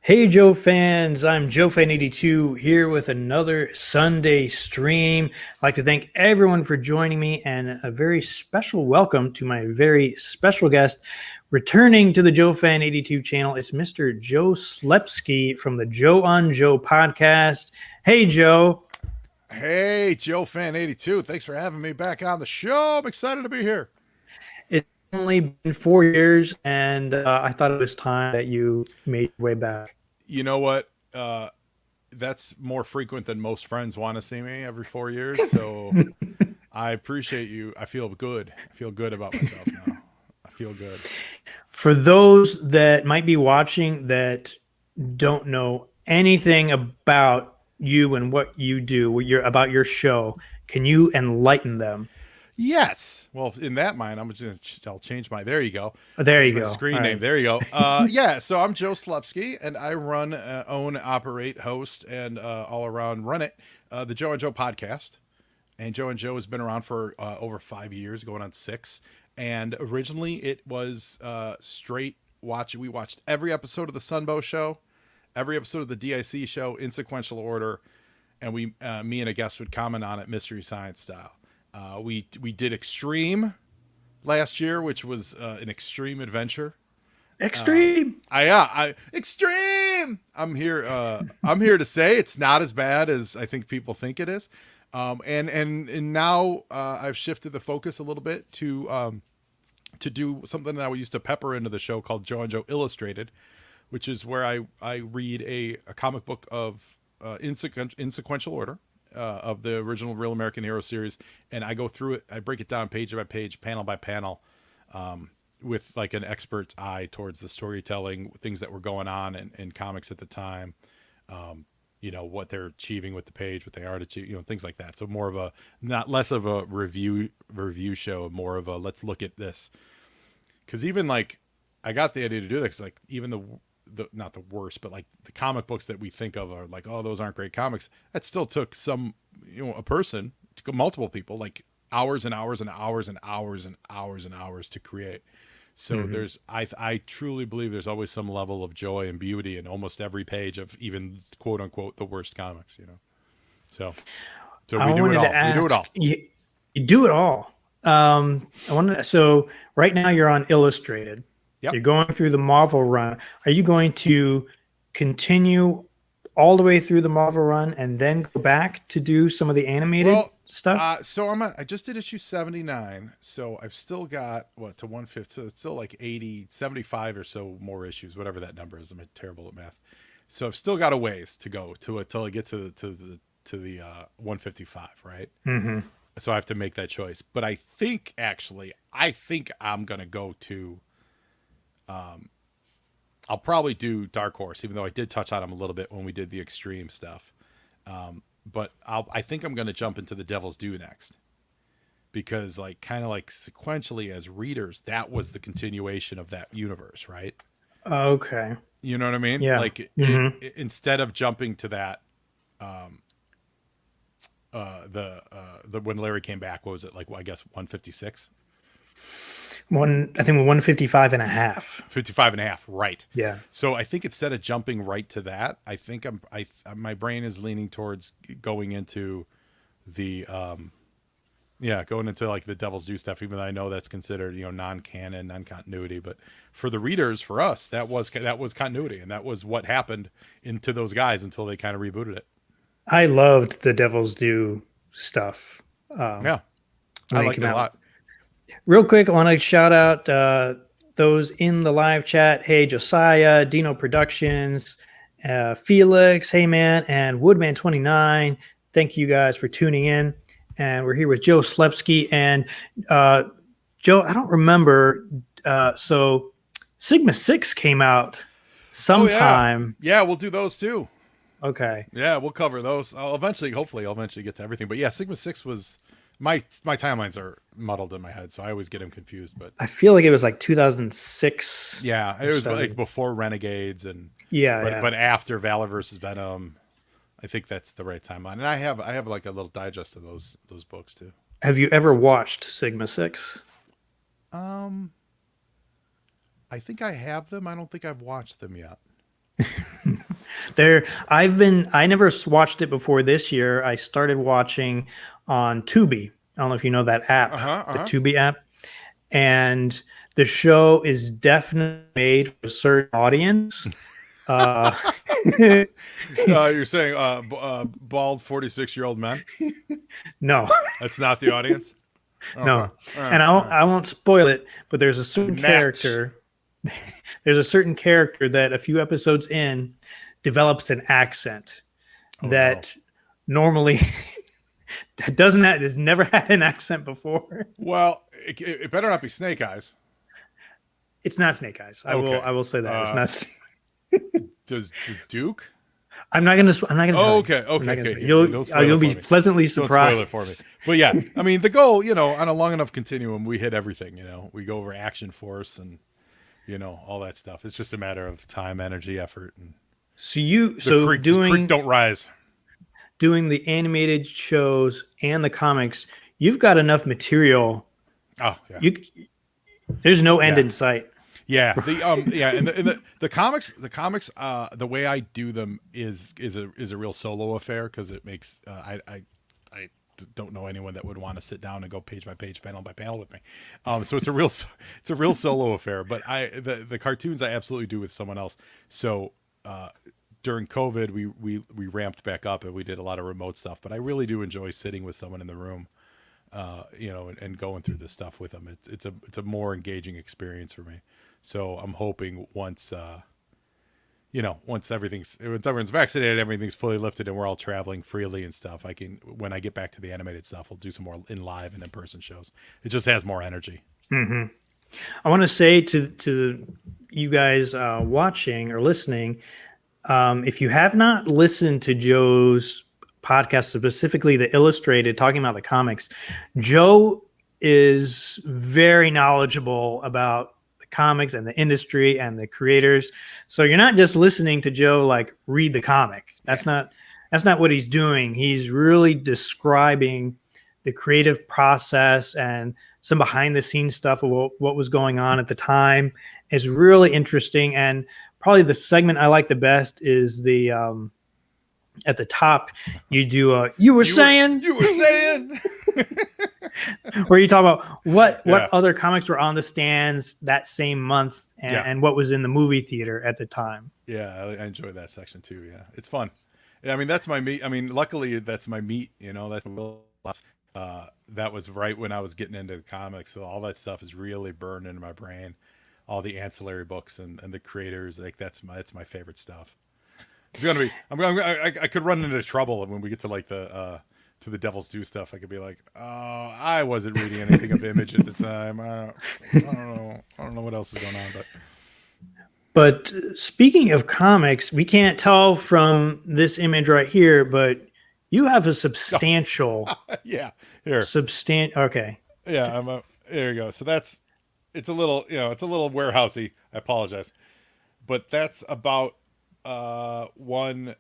Hey Joe fans, I'm Joefan82 here with another Sunday stream. I'd like to thank everyone for joining me and a very special welcome to my very special guest. Returning to the Joefan82 channel is Mr. Joe Slepski from the Joe on Joe podcast. Hey Joe. Hey, Joefan82. Thanks for having me back on the show. I'm excited to be here. It's only been 4 years and I thought it was time that you made your way back. You know what? That's more frequent than most friends want to see me every 4 years. So I appreciate you. I feel good. I feel good about myself now. I feel good. For those that might be watching that don't know anything about you and what you do, about your show, can you enlighten them? Yes. Well, in that mind, I'll change my. There you go. Oh, there Change you my go. screen All name. right. There you go. Yeah. So I'm Joe Slepski, and I run, own, operate, host, and all around run it. The Joe and Joe podcast. And Joe and Joe has been around for over 5 years, going on 6. And originally, it was straight watch. We watched every episode of the Sunbow Show, every episode of the DIC show in sequential order, and me and a guest would comment on it, mystery science style. We did Extreme last year, which was an extreme adventure. Extreme. I extreme. I'm here to say it's not as bad as I think people think it is. And now I've shifted the focus a little bit to do something that we used to pepper into the show called Joe and Joe Illustrated, which is where I read a comic book of in sequential order of the original Real American Hero series, and I go through it. I break it down page by page, panel by panel, with like an expert's eye towards the storytelling, things that were going on in comics at the time. What they're achieving with the page, what they aren't achieving, things like that. So more of a, not less of a review show, more of a let's look at this. Because even like I got the idea to do this, like even the not the worst, but like the comic books that we think of are like, oh, those aren't great comics. That still took a person, multiple people, like hours and hours and hours and hours and hours and hours to create. So there's, I truly believe there's always some level of joy and beauty in almost every page of even quote unquote the worst comics. So, so I we do it wanted to all. We do it ask all. you do it all. So right now you're on Illustrated. Yep. You're going through the Marvel run. Are you going to continue all the way through the Marvel run and then go back to do some of the animated Well, stuff? so I just did issue 79. So I've still got what to 150. So it's still like 80, 75 or so more issues, whatever that number is. I'm terrible at math. So I've still got a ways to go until I get to the 155, right? Mm-hmm. So I have to make that choice. But I think I'm gonna go to. I'll probably do Dark Horse, even though I did touch on him a little bit when we did the extreme stuff. But I think I'm gonna jump into the Devil's Due next, because like kind of like sequentially as readers, that was the continuation of that universe, right? Okay. You know what I mean? Yeah. Like Mm-hmm. instead of jumping to that, the when Larry came back, what was it like? Well, I guess 156. I think 155 and a half. 55 and a half, right? Yeah. So I think instead of jumping right to that, I think my brain is leaning towards going into the going into like the Devil's Due stuff, even though I know that's considered non-canon, non-continuity, but for the readers, for us, that was continuity, and that was what happened into those guys until they kind of rebooted it. I loved the Devil's Due stuff Yeah, I when it liked came it a out. lot. Real quick, I want to shout out those in the live chat. Hey, Josiah, Dino Productions, Felix, Hey Man, and Woodman29. Thank you guys for tuning in. And we're here with Joe Slepski. And Joe, I don't remember. So Sigma 6 came out Oh yeah, sometime. yeah, we'll do those too. Okay. Yeah, we'll cover those. Hopefully, I'll eventually get to everything. But yeah, Sigma 6 was my timelines are muddled in my head, so I always get them confused. But I feel like it was like 2006. yeah, it was like before Renegades and Yeah. but after Valor versus Venom. I think that's the right timeline. And I have like a little digest of those books too. Have you ever watched Sigma 6? Um, I think I have them. I don't think I've watched them yet. I never watched it before this year. I started watching on Tubi. I don't know if you know that app, the Tubi app. And the show is definitely made for a certain audience. Uh, You're saying bald 46-year-old men? no, That's not the audience? Okay. no. All right, And all right. I won't spoil it, but there's a certain Natch. character. There's a certain character that a few episodes in develops an accent that normally doesn't have, has never had an accent before. Well, it better not be Snake Eyes. It's not Snake Eyes. I will say that it's not. Does Duke? I'm not gonna. I'm not gonna. Oh, tell you. okay. You'll be pleasantly surprised. Don't spoil it for me. But yeah, I mean, the goal, on a long enough continuum, we hit everything. We go over Action Force and all that stuff. It's just a matter of time, energy, effort, and the creek don't rise. Doing the animated shows and the comics, you've got enough material. Oh yeah. There's no end in sight. Yeah, and the comics, the way I do them is a real solo affair because it makes I don't know anyone that would want to sit down and go page by page, panel by panel with me. So it's a real solo affair. But the cartoons I absolutely do with someone else. So during COVID, we ramped back up and we did a lot of remote stuff. But I really do enjoy sitting with someone in the room. And going through this stuff with them. It's a more engaging experience for me. So I'm hoping once everyone's vaccinated, everything's fully lifted, and we're all traveling freely and stuff, when I get back to the animated stuff, we'll do some more in live and in person shows. It just has more energy. Mm-hmm. I want to say to you guys watching or listening, if you have not listened to Joe's podcast, specifically the Illustrated, talking about the comics, Joe is very knowledgeable about the comics and the industry and the creators. So you're not just listening to Joe like read the comic. That's not what he's doing. He's really describing the creative process and some behind the scenes stuff of what was going on at the time. It's really interesting. And probably the segment I like the best is the at the top, you do you were saying where you talk about what other comics were on the stands that same month and what was in the movie theater at the time. Yeah, I enjoy that section too. Yeah, it's fun. Yeah, I mean, that's my meat. I mean, luckily that's my meat. That's that was right when I was getting into the comics, so all that stuff is really burned into my brain. All the ancillary books and the creators, like that's my favorite stuff. It's gonna be. I could run into trouble when we get to like the to the Devil's Due stuff. I could be like, oh, I wasn't reading anything of Image at the time. I don't know what else was going on, But speaking of comics, we can't tell from this image right here, but you have a substantial. Yeah. Here. Okay. Yeah. There you go. So it's a little warehousey. I apologize, but that's about 1/3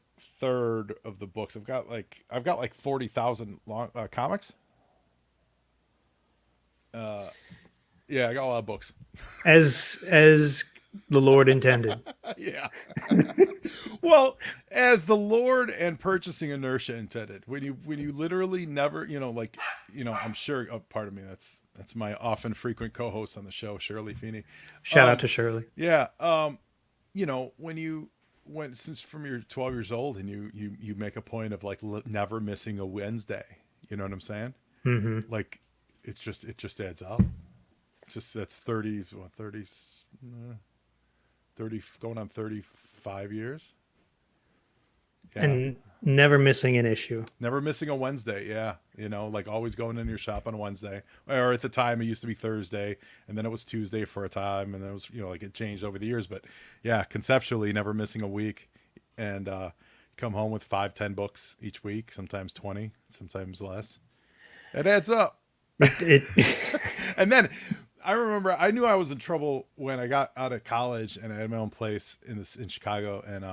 of the books. I've got like 40,000 long comics. Yeah, I got a lot of books. As the Lord intended. Yeah. Well, as the Lord and purchasing inertia intended. When you literally never, I'm sure. Oh, pardon me. That's my often frequent co-host on the show, Shirley Feeney. Shout out to Shirley. Yeah. Since from you're 12 years old and you make a point of like never missing a Wednesday, you know what I'm saying? Mm-hmm. Like it just adds up. That's 30 going on 35 years. Yeah. And never missing an issue. Never missing a Wednesday. Yeah. Like always going in your shop on Wednesday, or at the time it used to be Thursday and then it was Tuesday for a time. And then it was, like it changed over the years, but yeah, conceptually never missing a week and, come home with 5-10 books each week, sometimes 20, sometimes less. It adds up. And then I remember I knew I was in trouble when I got out of college and I had my own place in Chicago and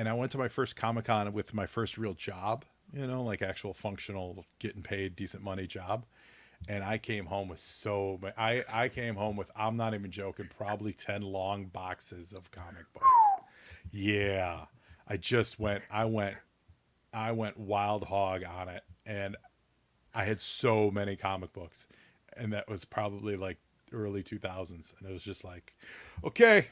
I went to my first Comic-Con with my first real job, like actual functional, getting paid decent money job. And I came home with I'm not even joking, probably 10 long boxes of comic books. Yeah. I went wild hog on it, and I had so many comic books, and that was probably like early 2000s, and it was just like, okay,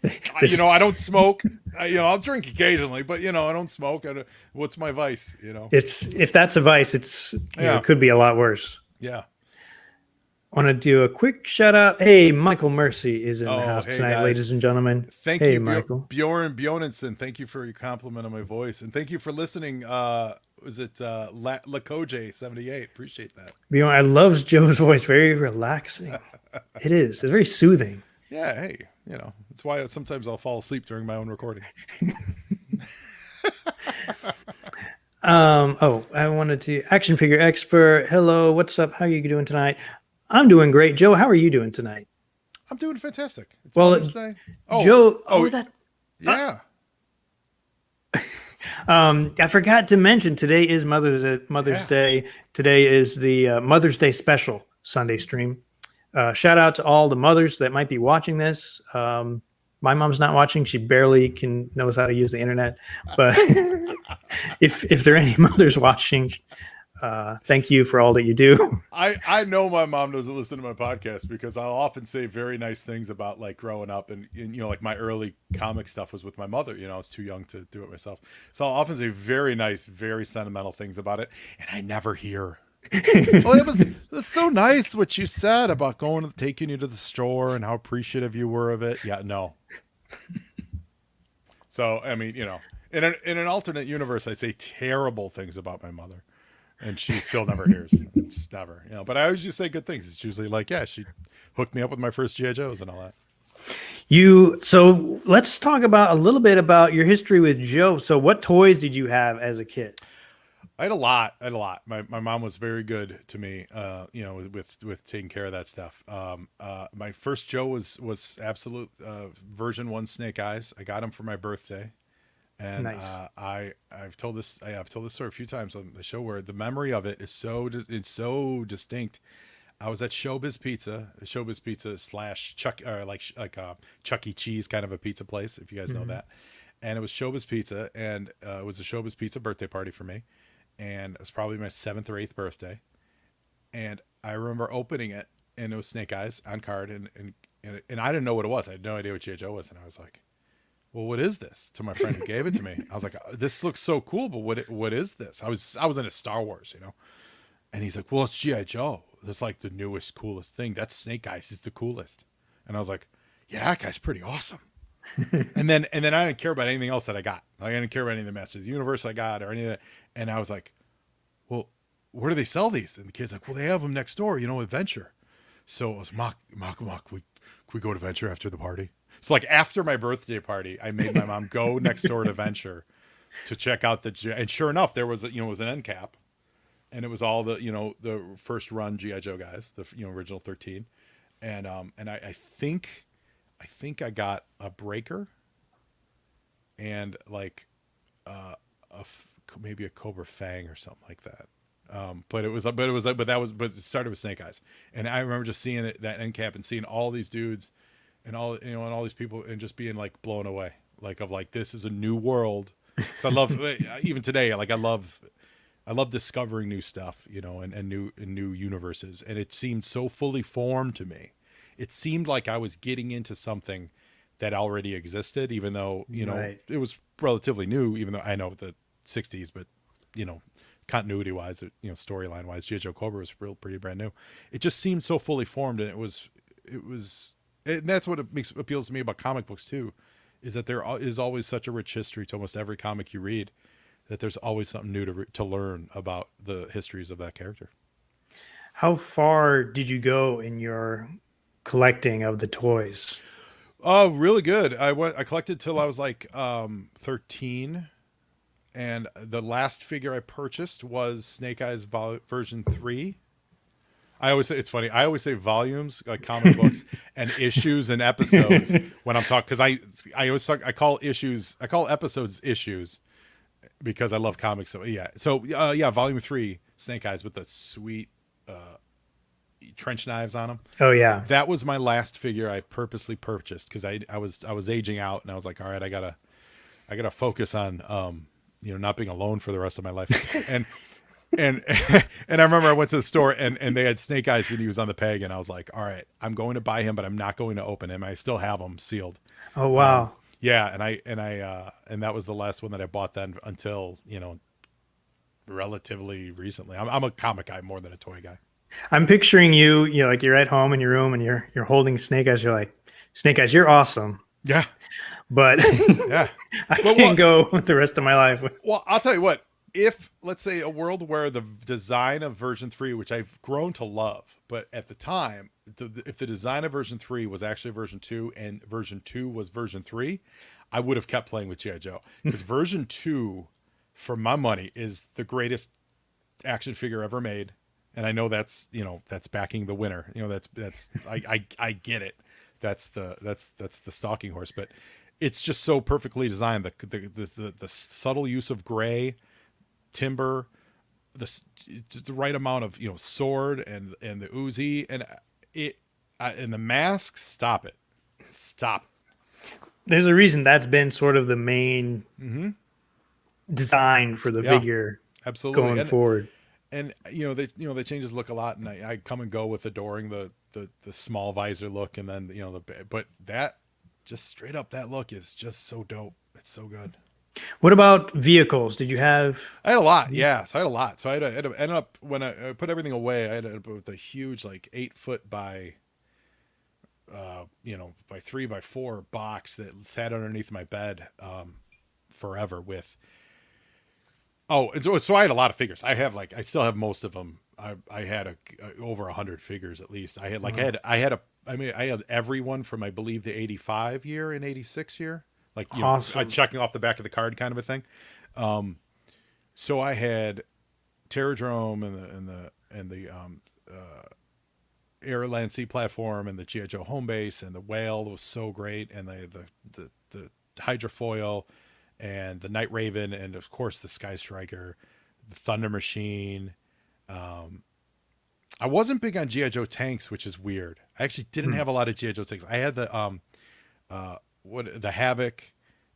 This, I don't smoke. I'll drink occasionally, but I don't smoke. What's my vice? it's if that's a vice, it's Yeah, it could be a lot worse. yeah. I want to do a quick shout out. Hey, Michael Mercy is in the Oh, house hey tonight, guys. ladies and gentlemen. Thank Hey, you, Michael. Bjorn Bjornenson. Thank you for your compliment on my voice, and thank you for listening. Was it Lakoje78? Appreciate that. I love Joe's voice. Very relaxing. It is. It's very soothing. Yeah, hey, it's why sometimes I'll fall asleep during my own recording. I wanted to action figure expert. Hello, what's up? How are you doing tonight? I'm doing great. Joe, how are you doing tonight? I'm doing fantastic. It's Well, Mother's Day. Oh, Joe, yeah. I forgot to mention today is Mother's Yeah. Day. Today is the Mother's Day special Sunday stream. Shout out to all the mothers that might be watching this. My mom's not watching; she barely knows how to use the internet. But if there are any mothers watching, thank you for all that you do. I know my mom doesn't listen to my podcast because I'll often say very nice things about like growing up and like my early comic stuff was with my mother. I was too young to do it myself. So I'll often say very nice, very sentimental things about it. And I never hear. Well, it was so nice what you said about taking you to the store and how appreciative you were of it. Yeah, no. So, I mean, in an alternate universe, I say terrible things about my mother. And she still never hears. It's never, But I always just say good things. It's usually like, yeah, she hooked me up with my first GI Joes and all that. So let's talk about a little bit about your history with Joe. So, what toys did you have as a kid? I had a lot. My mom was very good to me, with taking care of that stuff. My first Joe was absolute version 1 Snake Eyes. I got him for my birthday. And Nice. I've told this story a few times on the show where the memory of it is it's so distinct. I was at Showbiz Pizza slash Chuck Chuck E. Cheese kind of a pizza place, if you guys know that. And it was Showbiz Pizza, and it was a Showbiz Pizza birthday party for me, and it was probably my 7th or 8th birthday. And I remember opening it, and it was Snake Eyes on card, and I didn't know what it was. I had no idea what G.I. Joe was, and I was like, well, what is this? To my friend who gave it to me. I was like, this looks so cool, but what is this? I was into Star Wars, and he's like, well, it's G.I. Joe. That's like the newest, coolest thing. That's Snake Eyes. He's the coolest. And I was like, yeah, that guy's pretty awesome. and then I didn't care about anything else that I got. Like, I didn't care about any of the Masters of the Universe I got or any of that. And I was like, well, where do they sell these? And the kid's like, well, they have them next door, at Venture. So it was, Mock, we go to Venture after the party? So like after my birthday party, I made my mom go next door to Venture to check out and sure enough, there was it was an end cap, and it was all the the first run GI Joe guys, the original 13, and I think I got a Breaker and like maybe a Cobra Fang or something like that. But it started with Snake Eyes, and I remember just seeing that end cap and seeing all these dudes and all and all these people and just being like blown away, like this is a new world. So I love even today, like I love discovering new stuff, and new universes, and it seemed so fully formed to me. It seemed like I was getting into something that already existed, even though Right. it was relatively new. Even though I know the '60s, but continuity wise, storyline wise, G.I. Joe Cobra was pretty brand new. It just seemed so fully formed, and it was, and that's what appeals to me about comic books too, is that there is always such a rich history to almost every comic you read, that there's always something new to learn about the histories of that character. How far did you go in your collecting of the toys? Oh, really good. I collected till I was like 13. And the last figure I purchased was Snake Eyes version 3. I always say, it's funny, I always say volumes, like comic books, and issues and episodes when I'm talking, because I always talk, I call episodes issues because I love comics. So yeah, volume 3, Snake Eyes with the sweet trench knives on them. Oh yeah. That was my last figure I purposely purchased because I was aging out, and I was like, all right, I gotta focus on not being alone for the rest of my life. And and I remember I went to the store and they had Snake Eyes and he was on the peg, and I was like, all right, I'm going to buy him, but I'm not going to open him. I still have them sealed. Oh wow. Yeah, and that was the last one that I bought then until relatively recently. I'm a comic guy more than a toy guy. I'm picturing you, like you're at home in your room and you're holding Snake Eyes. You're like, Snake Eyes, you're awesome, Yeah, but yeah. I can't go with the rest of my life. Well, I'll tell you what. If, let's say, a world where the design of version 3, which I've grown to love, but at the time, if the design of version 3 was actually version 2 and version 2 was version 3, I would have kept playing with G.I. Joe. Because version 2, for my money, is the greatest action figure ever made. And I know that's backing the winner. That's I get it. That's the stalking horse, but it's just so perfectly designed. The subtle use of gray, timber, the right amount of sword and the Uzi and the mask. Stop it. There's a reason that's been sort of the main design for the figure. Absolutely. Going forward. And they changes look a lot, and I come and go with adoring the small visor look, and then but that just straight up, that look is just so dope. It's so good. What about vehicles? Did you have? I had a lot. Yeah. So I had a lot. So I ended up when I put everything away, I ended up with a huge, like 8-foot by 3x4 box that sat underneath my bed forever with. Oh, and so I had a lot of figures. I still have most of them. I had over 100 figures at least. I had I had everyone from, I believe, the 85 year and 86 year. Like, awesome. Checking off the back of the card kind of a thing. So I had Terradrome and the Air Land Sea platform and the G.I. Joe home base, and the whale was so great, and the hydrofoil and the Night Raven, and of course the Sky Striker, the Thunder Machine. I wasn't big on G.I. Joe tanks, which is weird. I actually didn't have a lot of G.I. Joe tanks. I had the Havoc,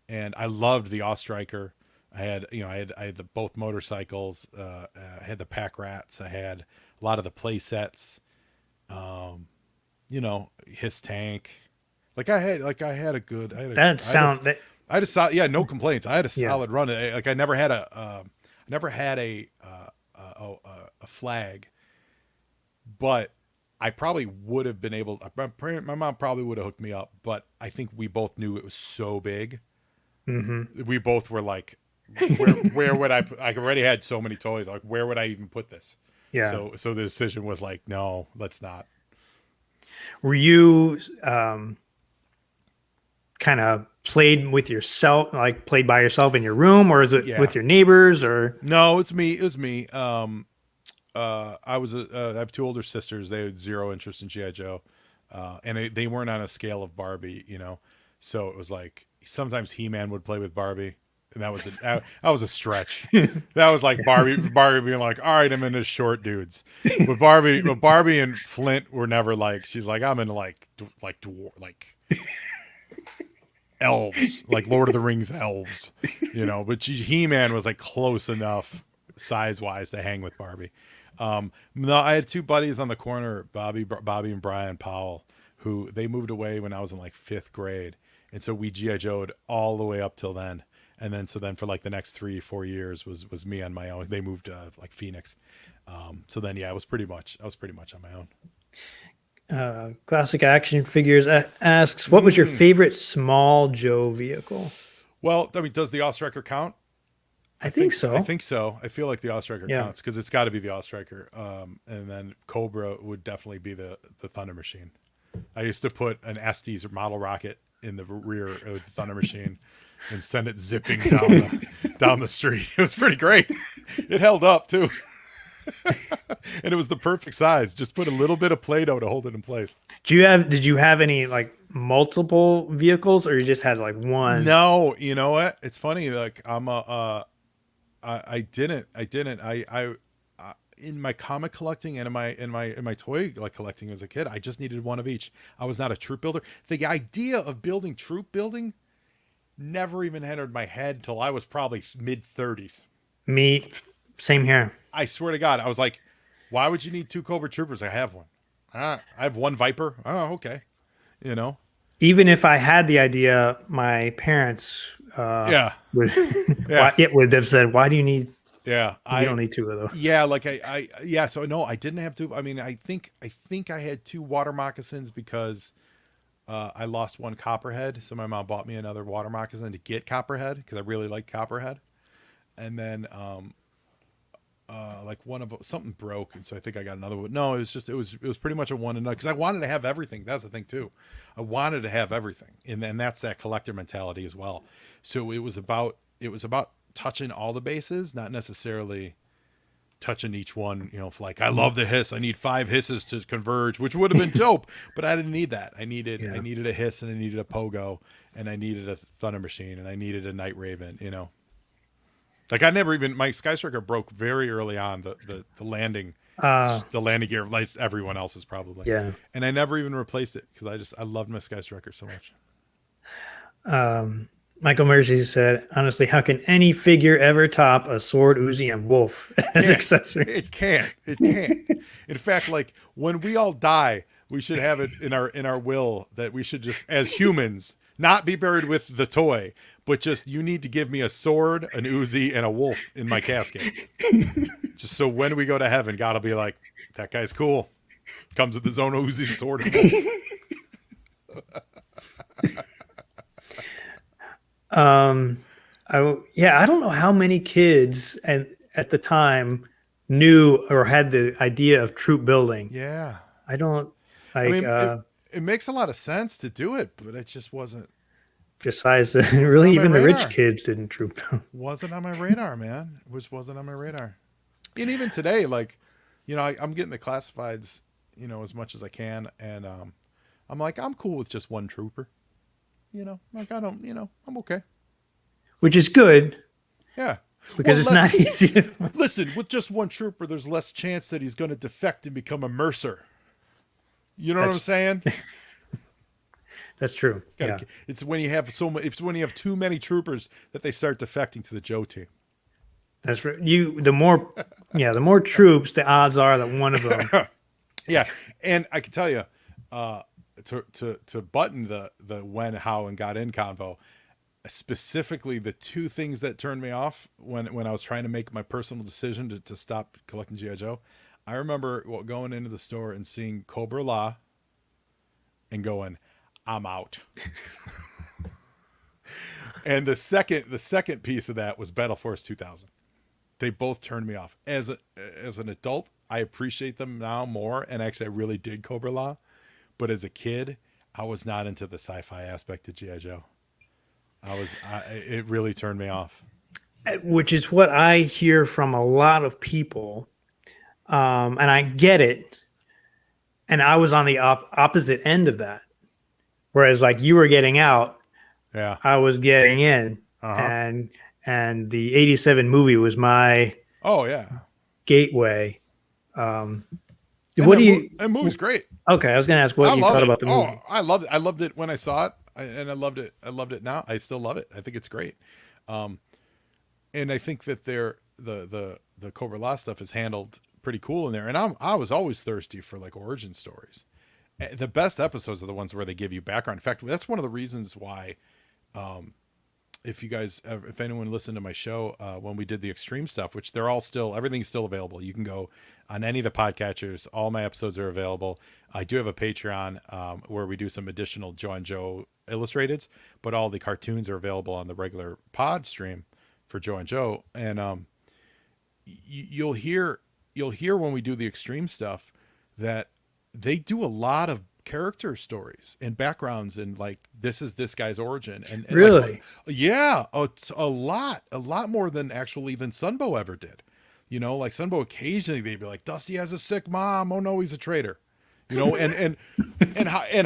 and I loved the Ostriker. I had the both motorcycles. I had the Pack Rats. I had a lot of the play sets. His tank. I had a good. No complaints. I had a solid run. I never had a flag, but I probably would have been able. My mom probably would have hooked me up, but I think we both knew it was so big. Mm-hmm. We both were like, where would I? I already had so many toys. Like, where would I even put this? Yeah. So the decision was like, no, let's not. Were you kind of played with yourself, like played by yourself in your room, or is it with your neighbors? Or no, it was me. I have two older sisters. They had zero interest in G.I. Joe, and they weren't on a scale of Barbie, So it was like sometimes He-Man would play with Barbie, and that was a stretch. That was like Barbie being like, all right, I'm into short dudes. But Barbie and Flint were never like. She's like, I'm into like elves, like Lord of the Rings elves, But He-Man was like close enough size wise to hang with Barbie. No, I had two buddies on the corner, Bobby and Brian Powell, who they moved away when I was in like 5th grade. And so we G.I. Joe'd all the way up till then. And then for like the next 3-4 years was me on my own. They moved to like Phoenix. So then, I was pretty much on my own. Classic Action Figures asks, what was your favorite small Joe vehicle? Well, I mean, does the Ostriker count? I think so. I think so. I feel like the Ostriker counts because it's got to be the Ostriker. And then Cobra would definitely be the Thunder Machine. I used to put an Estes model rocket in the rear of the Thunder Machine and send it zipping down the street. It was pretty great. It held up too. And it was the perfect size. Just put a little bit of Play-Doh to hold it in place. Did you have any like multiple vehicles, or you just had like one? No, you know what? It's funny. Like I didn't. in my comic collecting and in my toy like collecting as a kid, I just needed one of each. I was not a troop builder. The idea of building troop building never even entered my head till I was probably mid-30s. Me, same here. I swear to God, I was like, why would you need 2 Cobra Troopers? I have one. I have 1 Viper. Oh, okay. You know? Even if I had the idea, my parents Yeah. would Yeah. it would have said, "Why do you need? Yeah. You don't need 2 of those." Yeah, like yeah, so no, I didn't have to. I mean, I think I had 2 water moccasins because I lost 1 copperhead, so my mom bought me another water moccasin to get copperhead because I really like copperhead. And then like one of something broke, and so I think I got another one. No, it was pretty much a one and done because I wanted to have everything. That's the thing too. I wanted to have everything, and then that's that collector mentality as well. So it was about touching all the bases, not necessarily touching each one. You know, like I love the hiss. I need 5 hisses to converge, which would have been dope, but I didn't need that. I needed a hiss, and I needed a pogo, and I needed a thunder machine, and I needed a night raven. You know. Like I never even my Sky Striker broke very early on the landing gear like everyone else's probably. Yeah. And I never even replaced it because I loved my Sky Striker so much. Michael Mercy said, honestly, how can any figure ever top a sword, Uzi, and wolf as accessory? It can't. It can't. In fact, like when we all die, we should have it in our will that we should just as humans not be buried with the toy, but just you need to give me a sword, an Uzi, and a wolf in my casket. Just so when we go to heaven, God will be like, that guy's cool. Comes with his own Uzi, sword, and wolf. I don't know how many kids at the time knew or had the idea of troop building. Yeah. I don't like. I mean, it makes a lot of sense to do it, but it just wasn't. Besides, really, even the rich kids didn't troop build. Wasn't on my radar, man. It wasn't on my radar. And even today, like, you know, I'm getting the classifieds, you know, as much as I can, and I'm like, I'm cool with just 1 trooper. You know, like I don't, you know, I'm okay. Which is good. Yeah. Because it's not easy. Listen, with just 1 trooper, there's less chance that he's going to defect and become a mercer. You know what I'm saying? That's true. It's when you have it's when you have too many troopers that they start defecting to the Joe team. That's right. The more troops, the odds are that one of them. Yeah, and I can tell you, to button the when, how, and got in convo, specifically the 2 things that turned me off when I was trying to make my personal decision to stop collecting G.I. Joe. I remember going into the store and seeing Cobra La and going, I'm out. And the second piece of that was Battle Force 2000. They both turned me off. As an adult, I appreciate them now more, and actually I really did Cobra La. But as a kid, I was not into the sci-fi aspect of G.I. Joe. It really turned me off. Which is what I hear from a lot of people. And I get it. And I was on the opposite end of that. Whereas like you were getting out, yeah, I was getting in. And the 87 movie was my gateway. That movie's great. Okay, I was gonna ask what you thought about the movie. Oh, I loved it. I loved it when I saw it, and I loved it. I loved it now. I still love it. I think it's great. And I think that the Cobra La stuff is handled pretty cool in there. And I was always thirsty for like origin stories. The best episodes are the ones where they give you background. In fact, that's one of the reasons why, if anyone listened to my show, when we did the extreme stuff, which everything's still available. You can go on any of the podcatchers. All my episodes are available. I do have a Patreon, where we do some additional Joe and Joe illustrateds, but all the cartoons are available on the regular pod stream for Joe and Joe. And, you'll hear when we do the extreme stuff that they do a lot of character stories and backgrounds, and like this is this guy's origin, and really, it's a lot more than actually even Sunbow ever did. You know, like Sunbow occasionally they'd be like, Dusty has a sick mom. Oh no, he's a traitor. you know, and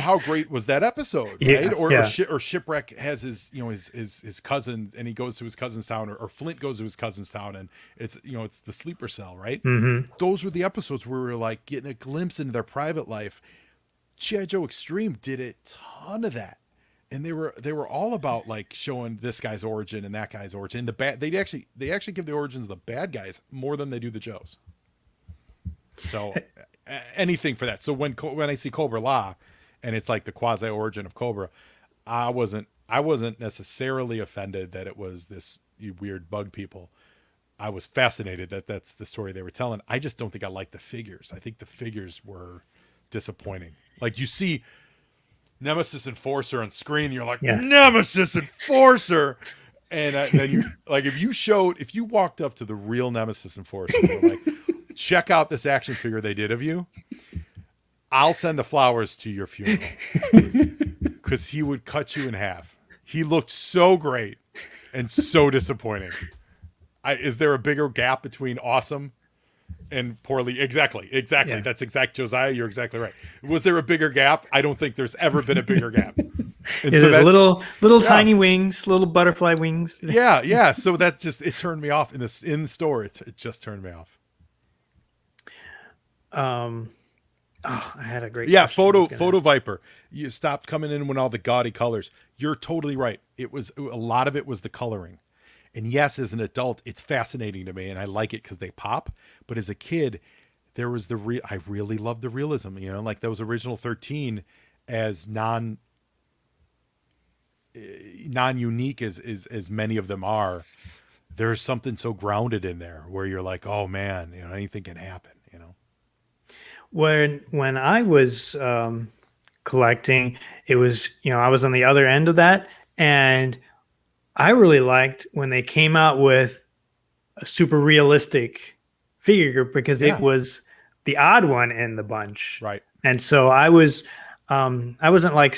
how great was that episode, right? Yeah, yeah. Or Shipwreck has his, you know, his cousin, and he goes to his cousin's town, or Flint goes to his cousin's town, and it's, you know, it's the sleeper cell, right? Mm-hmm. Those were the episodes where we were like getting a glimpse into their private life. G.I. Joe Extreme did a ton of that. And they were all about like showing this guy's origin and that guy's origin. They actually give the origins of the bad guys more than they do the Joes. So anything for that. So when I see Cobra La, and it's like the quasi origin of Cobra, I wasn't necessarily offended that it was this weird bug people. I was fascinated that that's the story they were telling. I just don't think I liked the figures. I think the figures were disappointing. Like you see Nemesis Enforcer on screen, you're like, Yeah. Nemesis Enforcer, and then you like if you walked up to the real Nemesis Enforcer, and were like, check out this action figure they did of you, I'll send the flowers to your funeral, because he would cut you in half. He looked so great and so disappointing. Is there a bigger gap between awesome and poorly? Exactly. Yeah. That's exact, Josiah. You're exactly right. Was there a bigger gap? I don't think there's ever been a bigger gap. And Yeah, so there's little tiny wings, little butterfly wings. yeah. So that just, it turned me off in the store. It just turned me off. I had a great Photo Viper. You stopped coming in when all the gaudy colors. You're totally right. A lot of it was the coloring. And yes, as an adult, it's fascinating to me, and I like it because they pop. But as a kid, there was I really loved the realism. You know, like those original 13, as non-unique as many of them are. There's something so grounded in there where you're like, oh man, you know, anything can happen. You know, when I was collecting, it was, you know, I was on the other end of that, and I really liked when they came out with a super realistic figure because it was the odd one in the bunch. right? And so I wasn't like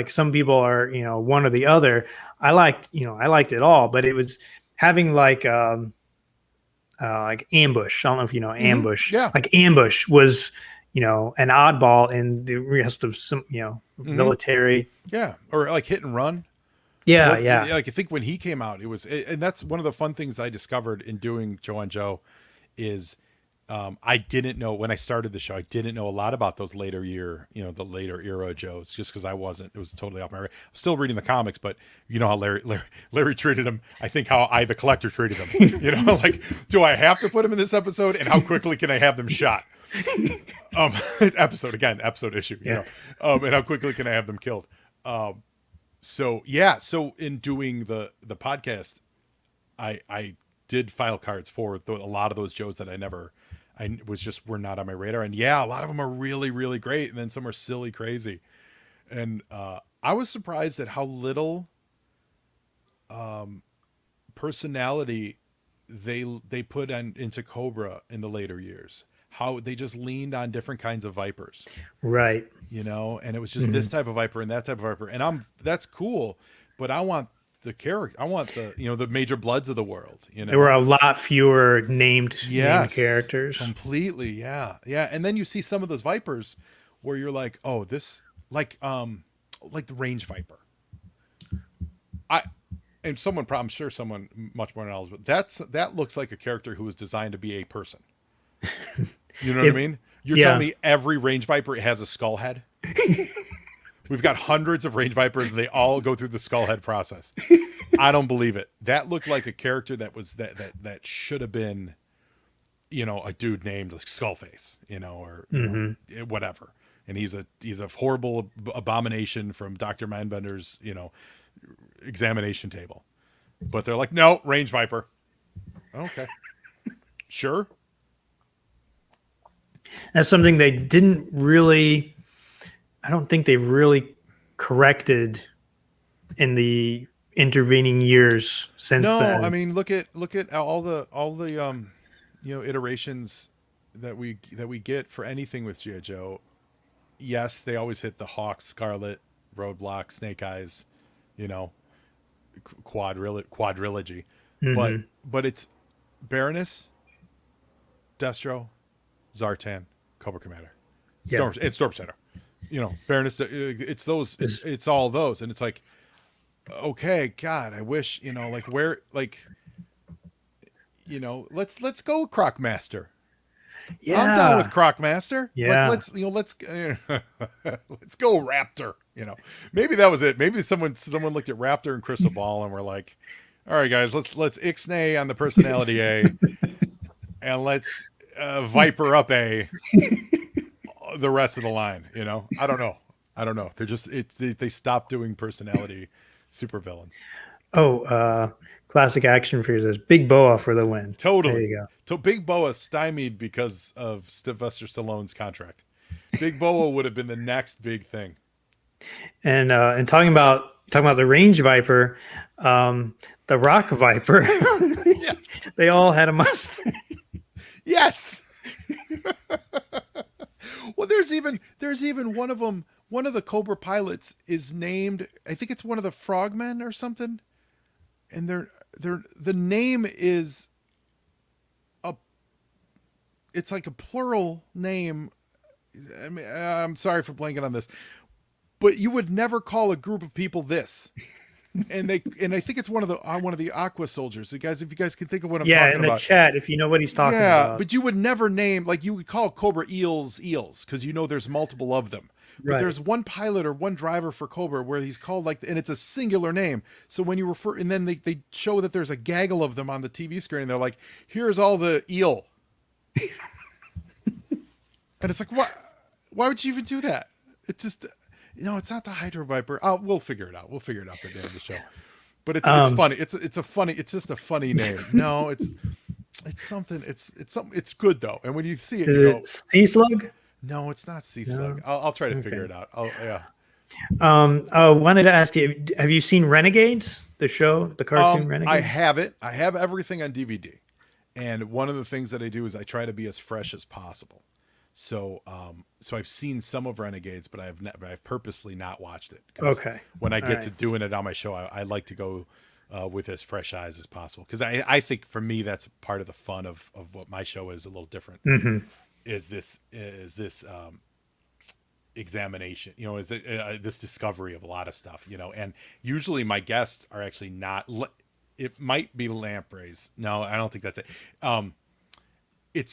some people are, you know, one or the other. I liked it all, but it was having like Ambush. I don't know if you know Ambush. Yeah. Like Ambush was, you know, an oddball in the rest of some, you know, military. Yeah. Or like Hit and Run. Yeah, Well, yeah. Like I think when he came out, and that's one of the fun things I discovered in doing Joe on Joe is I didn't know when I started the show, I didn't know a lot about those later era Joes, just because it was totally off my radar. I'm still reading the comics, but you know how Larry treated him. I think how the collector treated him, you know, like, do I have to put him in this episode, and how quickly can I have them shot? Episode issue, you know, and how quickly can I have them killed? So in doing the podcast, I did file cards for a lot of those Joes that were not on my radar. And a lot of them are really, really great. And then some are silly, crazy. And I was surprised at how little personality they put into Cobra in the later years. How they just leaned on different kinds of Vipers. Right. You know, and it was just this type of Viper and that type of Viper. And that's cool, but I want the character. I want the Major Bloods of the world. You know, There were a lot fewer named characters. Completely. Yeah. Yeah. And then you see some of those Vipers where you're like, oh, this like the Range Viper. I'm sure someone much more knowledgeable. That looks like a character who was designed to be a person. You know what I mean? You're telling me every Range Viper has a skull head? We've got hundreds of Range Vipers, and they all go through the skull head process. I don't believe it. That looked like a character that should have been, you know, a dude named like Skullface, you know, or you know, whatever. And he's a horrible abomination from Dr. Mindbender's, you know, examination table. But they're like, no, Range Viper. Okay. Sure. That's something they didn't really, I don't think they've really corrected in the intervening years since then. No, I mean, look at all the you know, iterations that we get for anything with G.I. Joe. Yes, they always hit the Hawk, Scarlet, Roadblock, Snake Eyes, you know, quadrilogy. But it's Baroness, Destro, Zartan, Cobra Commander. Storm Shadow. Baroness. It's those. It's all those, and it's like, okay, God, I wish let's go Crocmaster. Yeah. I'm down with Crocmaster. Yeah. Let's let's go Raptor. Maybe that was it. Maybe someone looked at Raptor and Crystal Ball and were like, all right, guys, let's ixnay on the personality A, and let's Viper up A the rest of the line. I don't know. They're just they stopped doing personality supervillains. Oh, classic action figures. There's Big Boa for the win. Totally. There you go. Big Boa stymied because of Sylvester Stallone's contract. Big Boa would have been the next big thing. And talking about the Range Viper, the Rock Viper. Yes. They all had a mustache. Yes. Well, there's even one of them. One of the Cobra pilots is named. I think it's one of the Frogmen or something. And the name is it's like a plural name. I mean, I'm sorry for blanking on this, but you would never call a group of people this. And I think it's one of the Aqua soldiers. So guys, if you guys can think of what I'm talking about. Yeah, in the chat, if you know what he's talking about. Yeah, but you would never name, like you would call Cobra eels because there's multiple of them. But there's one pilot or one driver for Cobra where he's called and it's a singular name. So when you refer, and then they show that there's a gaggle of them on the TV screen, and they're like, here's all the eel. And it's like, what? Why would you even do that? It's just, it's not the Hydro Viper. We'll figure it out. We'll figure it out at the end of the show. But it's funny. It's just a funny name. No, it's something. It's something. It's good though. And when you see it, Is it Sea Slug? No, it's not Sea Slug. I'll try to figure it out. I wanted to ask you, have you seen Renegades, the show, the cartoon Renegades? I have it. I have everything on DVD. And one of the things that I do is I try to be as fresh as possible. So I've seen some of Renegades, but I've purposely not watched it. Okay. When I get to doing it on my show, I like to go with as fresh eyes as possible. Because I think for me, that's part of the fun of what my show is a little different. Mm-hmm. Is this examination, this discovery of a lot of stuff, and usually my guests are actually not, it might be lampreys. No, I don't think that's it.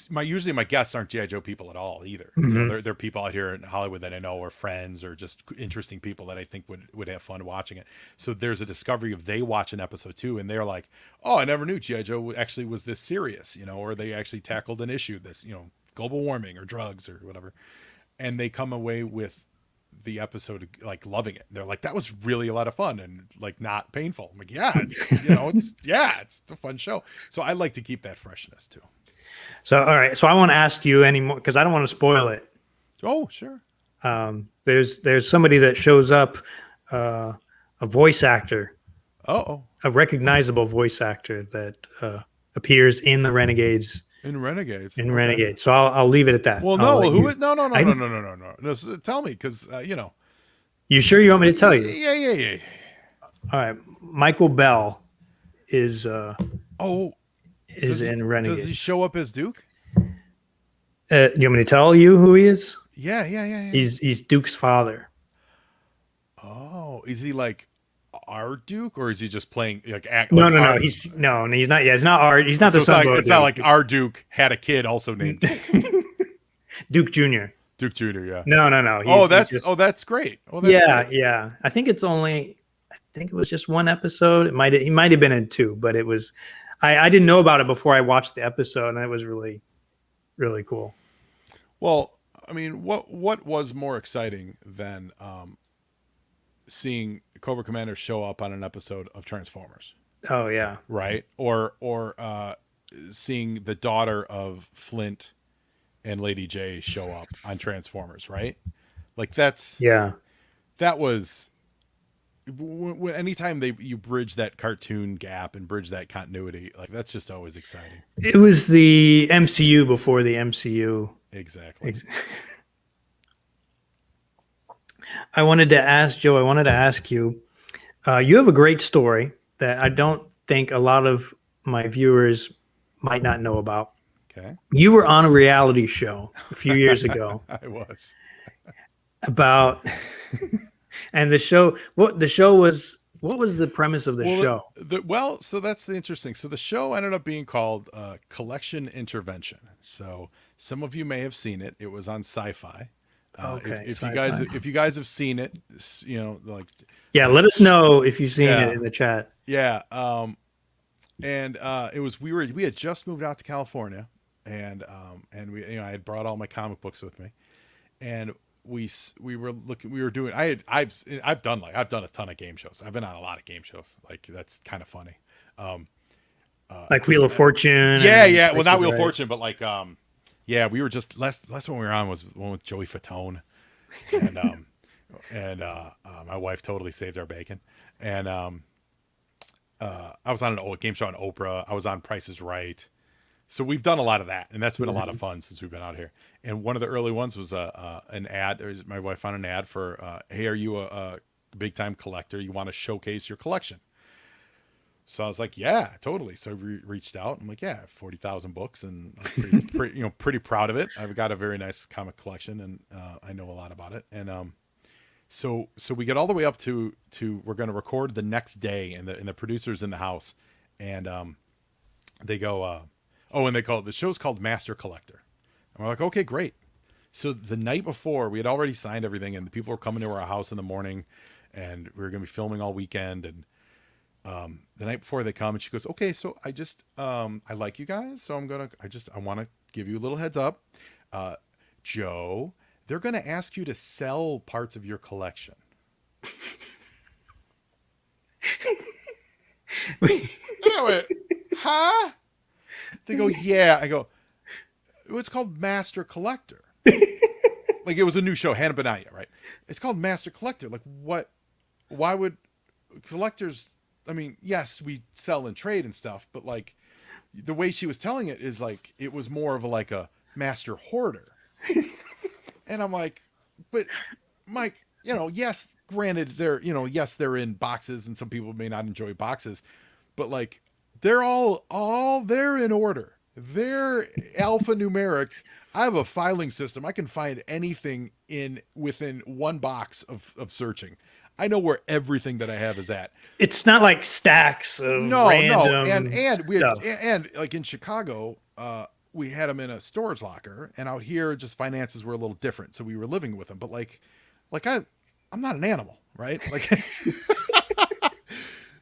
Usually my guests aren't G.I. Joe people at all either. Mm-hmm. They're people out here in Hollywood that I know, or friends, or just interesting people that I think would have fun watching it. So there's a discovery of they watch an episode 2 and they're like, oh, I never knew G.I. Joe actually was this serious, or they actually tackled an issue, this, global warming or drugs or whatever. And they come away with the episode like loving it. They're like, that was really a lot of fun and like not painful. I'm like, yeah, it's a fun show. So I like to keep that freshness too. So, all right. So I won't ask you anymore because I don't want to spoil it. Oh, sure. There's somebody that shows up, a voice actor. Oh, a recognizable voice actor that appears in the Renegades. In Renegades. So I'll leave it at that. Well, no, who is? No. So tell me, because You sure you want me to tell you? Yeah. All right, Michael Bell is in Renegades. Does he show up as Duke? You want me to tell you who he is? Yeah. He's Duke's father. Oh, is he like our Duke, or is he just playing like act? No. Our, he's not. Yeah, it's not our. He's not the son. It's not like our Duke had a kid also named Duke Jr. Duke Jr. Yeah. No. That's great. Oh, that's great. Yeah. I think it was just one episode. He might have been in 2, but it was. I didn't know about it before I watched the episode, and it was really, really cool. Well, I mean, what was more exciting than seeing Cobra Commander show up on an episode of Transformers? Oh yeah. Right. Or seeing the daughter of Flint and Lady J show up on Transformers, right? Like that was anytime you bridge that cartoon gap and bridge that continuity, like that's just always exciting. It was the MCU before the MCU. Exactly. I wanted to ask Joe, you, you have a great story that I don't think a lot of my viewers might not know about. Okay. You were on a reality show a few years ago. I was. about and the show. What the show was? What was the premise of the Well, show? so that's the interesting. So the show ended up being called Collection Intervention. So some of you may have seen it. It was on Sci-Fi. Okay, If you guys sci-fi. have seen it, like Yeah, like let us know if you've seen it yeah in the chat. yeah. And it was we had just moved out to California, and we I had brought all my comic books with me, and we were looking we were doing I've done a ton of game shows. I've been on a lot of game shows. Like that's kind of funny. Um, Like Wheel of Fortune yeah, and yeah. Well, not Prices Wheel of Right. Fortune, but like yeah, we were just last one we were on was one with Joey and my wife totally saved our bacon, and I was on an old game show on Oprah. I was on Price is Right. So we've done a lot of that, and that's been a lot of fun since we've been out here. And one of the early ones was an ad. My wife found an ad for, "Hey, are you a big time collector? You want to showcase your collection?" So I was like, "Yeah, totally." So I reached out. I'm like, "Yeah, I have 40,000 books, and I'm pretty proud of it. I've got a very nice comic collection, and I know a lot about it." And so we get all the way up to we're going to record the next day, and the producers in the house, and they go, oh, and they call it, the show's called Master Collector. And we're like, okay, great. So the night before, we had already signed everything, and the people were coming to our house in the morning, and we were going to be filming all weekend. And the night before they come, and she goes, okay, so I just I like you guys, so I want to give you a little heads up, Joe. They're going to ask you to sell parts of your collection. And I went, huh? They go, yeah. I go, it's called Master Collector. Like it was a new show, Hannah Benaya, right? It's called Master Collector. Like what? Why would collectors? I mean, yes, we sell and trade and stuff, but like the way she was telling it is like it was more of like a master hoarder. And I'm like, but Mike, yes, granted yes, they're in boxes, and some people may not enjoy boxes, but like they're they're in order. They're alphanumeric. I have a filing system. I can find anything within one box of searching. I know where everything that I have is at. It's not like stacks of No, random and we had, stuff. and like in Chicago, we had them in a storage locker, and out here, just finances were a little different, so we were living with them. But like I'm not an animal, right? Like,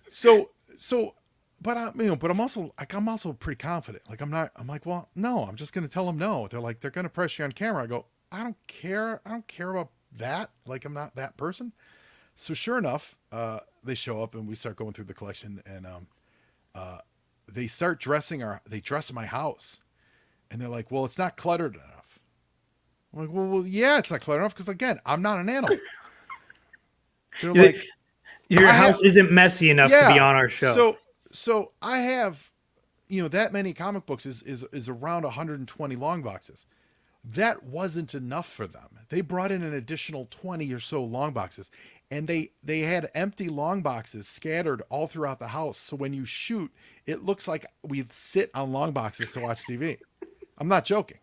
so, but I'm also pretty confident. Like I'm like, well, no, I'm just going to tell them no. They're like, they're going to press you on camera. I go, I don't care. I don't care about that. Like, I'm not that person. So sure enough, they show up, and we start going through the collection, and they dress my house, and they're like, well, it's not cluttered enough. I'm like, well, yeah, it's not cluttered enough, because again, I'm not an animal. They're like, Your house isn't messy enough to be on our show. So I have, that many comic books is around 120 long boxes. That wasn't enough for them. They brought in an additional 20 or so long boxes, and they had empty long boxes scattered all throughout the house. So when you shoot, it looks like we sit on long boxes to watch TV. I'm not joking.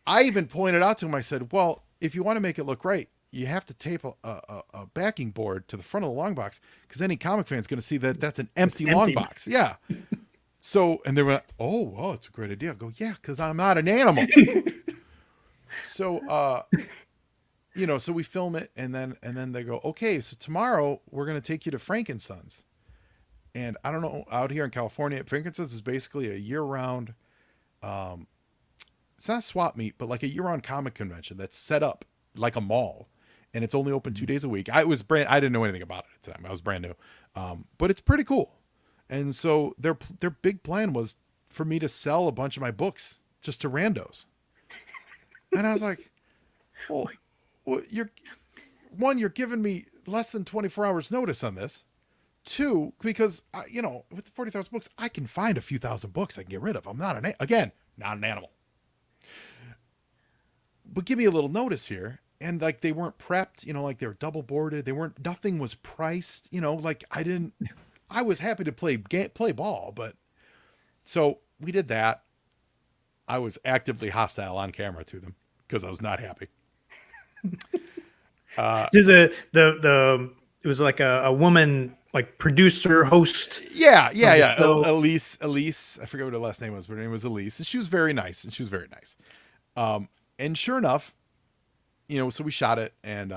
I even pointed out to him, I said, well, if you want to make it look right, you have to tape a backing board to the front of the long box, because any comic fan is going to see that that's an empty long box. Yeah. So, and they were like, oh, it's a great idea. I go, yeah, because I'm not an animal. So, so we film it, and then they go, okay, so tomorrow we're going to take you to Frankensons. And I don't know, out here in California, Frankensons is basically a year-round, it's not swap meet, but like a year-round comic convention that's set up like a mall, and it's only open 2 days a week. I didn't know anything about it at the time. I was brand new. But it's pretty cool. And so their big plan was for me to sell a bunch of my books just to randos. And I was like, well you're giving me less than 24 hours notice on this. 2, because with 40,000 books, I can find a few thousand books I can get rid of. I'm not not an animal. But give me a little notice here. And like, they weren't prepped, like they were double boarded. Nothing was priced, like I was happy to play ball, but so we did that. I was actively hostile on camera to them because I was not happy. To the it was like a woman, like producer host Yeah, of yeah, the yeah. show. Elise. I forget what her last name was, but her name was Elise, and she was very nice. And sure enough, so we shot it, and